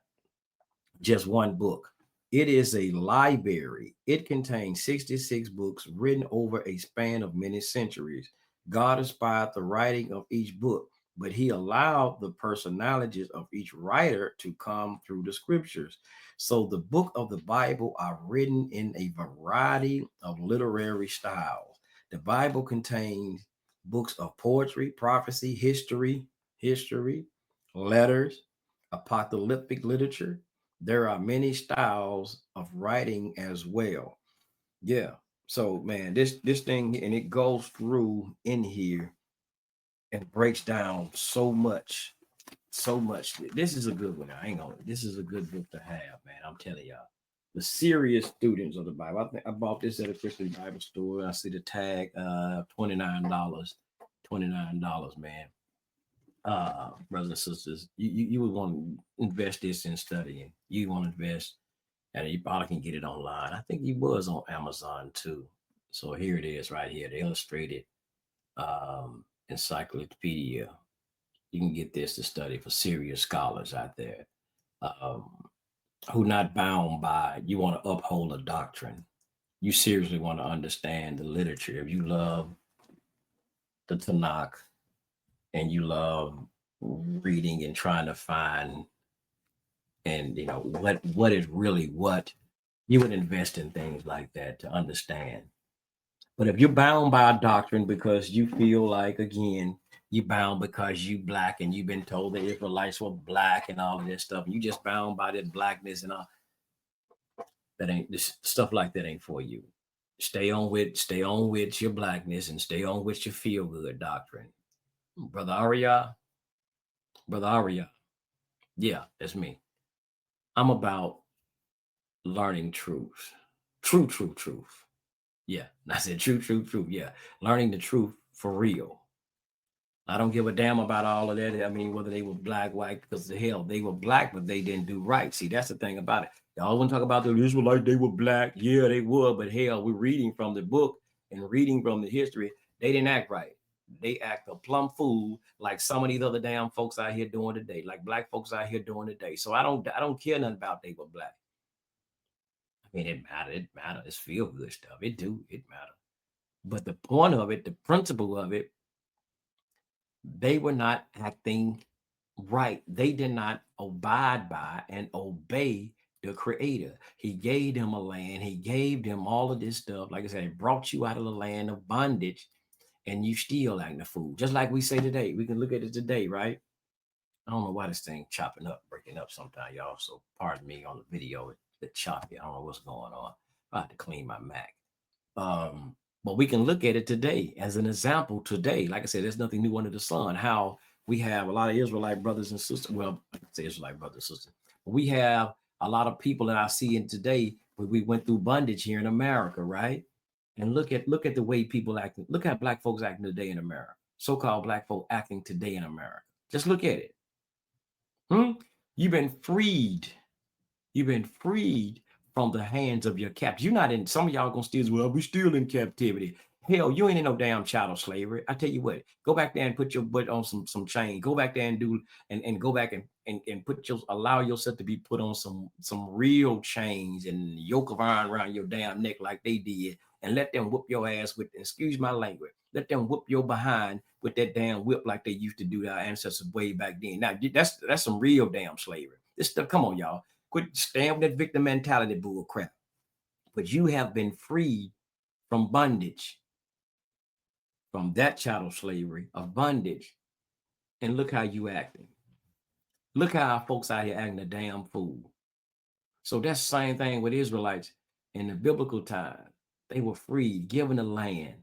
just one book. It is a library. It contains 66 books written over a span of many centuries. God inspired the writing of each book, but he allowed the personalities of each writer to come through the scriptures. So the book of the Bible are written in a variety of literary styles. The Bible contains books of poetry, prophecy, history, letters, apocalyptic literature. There are many styles of writing as well. Yeah. So man, this thing, and it goes through in here and breaks down so much. This is a good one. I ain't gonna. This is a good book to have, man. I'm telling y'all. The serious students of the Bible. I think I bought this at a Christian Bible store. I see the tag, $29. $29, man. Brothers and sisters, you would want to invest this in studying. You want to invest, and you probably can get it online. I think he was on Amazon too. So here it is right here, the illustrated encyclopedia. You can get this to study for serious scholars out there, um, who not bound by, you want to uphold a doctrine. You seriously want to understand the literature. If you love the Tanakh and you love reading and trying to find, and you know what is really what, you would invest in things like that to understand. But if you're bound by a doctrine because you feel like, again, you bound because you black and you've been told the Israelites were black and all of this stuff, and you just bound by that blackness and all, that ain't, this stuff like that ain't for you. Stay on with your blackness and stay on with your feel good doctrine. Brother Arya, Brother Arya, yeah, that's me. I'm about learning truth. Truth. Yeah. I said truth. Yeah. Learning the truth for real. I don't give a damn about all of that. I mean, whether they were black, white, because the hell, they were black, but they didn't do right. See, that's the thing about it. Y'all want to talk about the Israelites, they were black. Yeah, they were, but hell, we're reading from the book and reading from the history. They didn't act right. They act a plumb fool, like some of these other damn folks out here doing today, like black folks out here doing today. So I don't care nothing about they were black. I mean, it matter. It's feel good stuff. It matter. But the point of it, the principle of it, they were not acting right. They did not abide by and obey the creator. He gave them a land. He gave them all of this stuff. Like I said, he brought you out of the land of bondage, and you still acting a fool. Just like we say today. We can look at it today, right? I don't know why this thing chopping up, breaking up sometime, y'all. So pardon me on the video. It's choppy. I don't know what's going on. I have to clean my Mac. Um, but we can look at it today as an example today. Like I said, there's nothing new under the sun. How we have a lot of Israelite brothers and sisters. Well, I say Israelite brothers and sisters. But we have a lot of people that I see in today, when we went through bondage here in America, right? And look at the way people acting. Look at black folks acting today in America. So-called black folk acting today in America. Just look at it. You've been freed. You've been freed from the hands of your captors. You're not in, some of y'all gonna still, well, we still in captivity. Hell, you ain't in no damn child of slavery. I tell you what, go back there and put your butt on some chain. Go back there and do and go back and put your, allow yourself to be put on some real chains and yoke of iron around your damn neck like they did, and let them whoop your ass with, excuse my language, let them whoop your behind with that damn whip like they used to do to our ancestors way back then. Now that's some real damn slavery. This stuff, come on, y'all. Quit staying with that victim mentality bull crap. But you have been freed from bondage, from that chattel slavery of bondage. And look how you acting. Look how our folks out here acting a damn fool. So that's the same thing with Israelites in the biblical time. They were freed, given the land,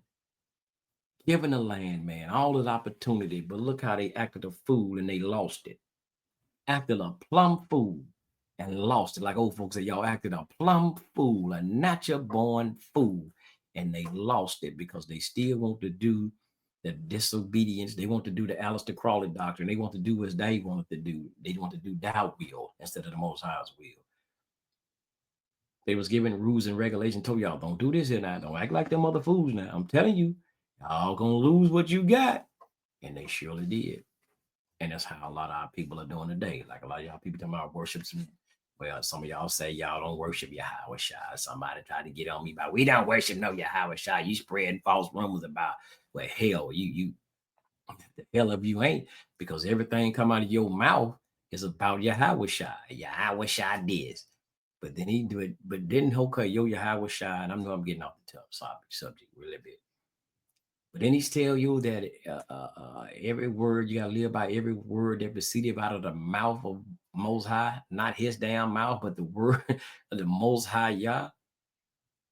man, all this opportunity. But look how they acted a fool and they lost it. Acted a plumb fool and lost it. Like old folks say, y'all acted a plumb fool, a natural born fool, and they lost it because they still want to do the disobedience. They want to do the Aleister Crowley doctrine. They want to do as they want to do. They want to do their will instead of the Most High's will. They was giving rules and regulations, told y'all don't do this here now. Don't act like them other fools now. I'm telling you, y'all gonna lose what you got. And they surely did. And that's how a lot of our people are doing today. Like a lot of y'all people talking about worship. Well, some of y'all say y'all don't worship YHWH. Somebody tried to get on me about we don't worship no YHWH. You spreading false rumors about, well, hell, you the hell of you ain't, because everything come out of your mouth is about YHWH. YHWH this. But then he do it, but didn't okay, yo YHWH, and I know I'm getting off the top subject really bit. But then he's tell you that every word, you gotta live by every word that proceeded out of the mouth of Most High, not his damn mouth, but the word of the Most High Yah.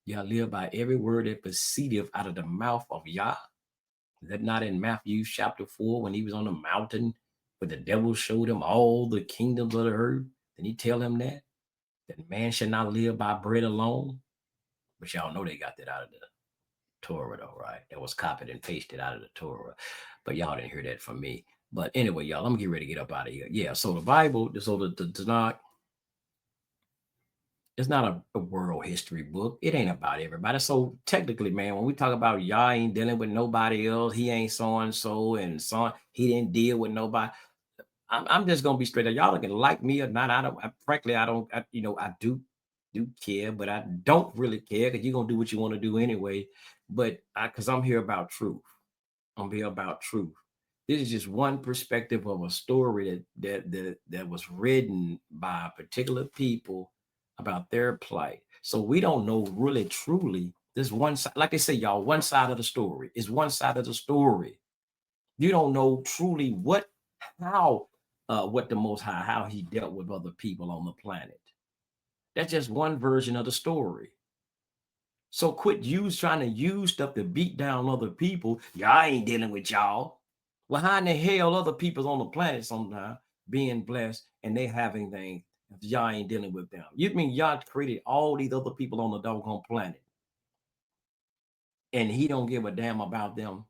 You gotta live by every word that proceeded out of the mouth of Yah. Is that not in Matthew chapter 4 when he was on the mountain, where the devil showed him all the kingdoms of the earth? Didn't he tell him that man should not live by bread alone? But y'all know they got that out of the Torah, though, right? That was copied and pasted out of the Torah. But y'all didn't hear that from me. But anyway, y'all, I'm gonna get ready to get up out of here. Yeah, so the Bible, so the Tanakh, it's not a world history book. It ain't about everybody. So technically, man, when we talk about y'all ain't dealing with nobody else, he ain't so-and-so and so, he didn't deal with nobody. I'm just gonna be straight up. Y'all can like me or not. Frankly, I don't. I do care, but I don't really care because you're gonna do what you want to do anyway. But because I'm here about truth. I'm here about truth. This is just one perspective of a story that was written by a particular people about their plight. So we don't know really truly. This one side, like they say, y'all, one side of the story is one side of the story. You don't know truly what the Most High, how he dealt with other people on the planet. That's just one version of the story. So quit trying to use stuff to beat down other people. Y'all ain't dealing with y'all. Well, how in the hell other people's on the planet sometimes being blessed and they having things, y'all ain't dealing with them? You mean y'all created all these other people on the doggone planet and he don't give a damn about them?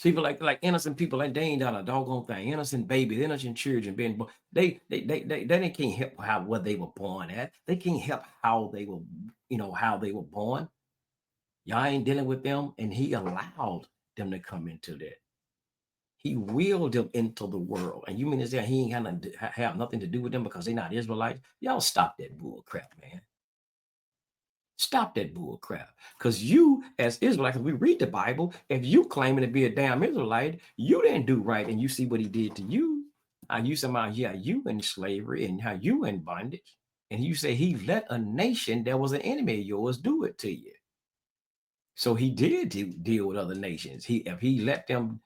People like innocent people, like they ain't done a doggone thing. Innocent babies, innocent children being born. They can't help what they were born at. They can't help how they were, how they were born. Y'all ain't dealing with them, and he allowed them to come into that. He willed them into the world. And you mean to say he ain't gonna have nothing to do with them because they're not Israelites? Y'all stop that bull crap, man. Stop that bull crap. Because you, as Israelites, we read the Bible, if you claiming to be a damn Israelite, you didn't do right, and you see what he did to you. You somehow, you in slavery and how you in bondage. And you say he let a nation that was an enemy of yours do it to you. So he did deal with other nations. If he let them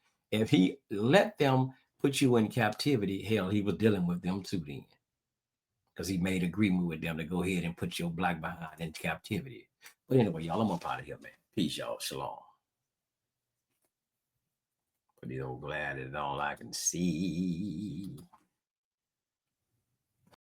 put you in captivity, hell, he was dealing with them too then. Because he made agreement with them to go ahead and put your black behind in captivity. But anyway, y'all, I'm up out of here, man. Peace, y'all. Shalom. Put these old glasses on I can see.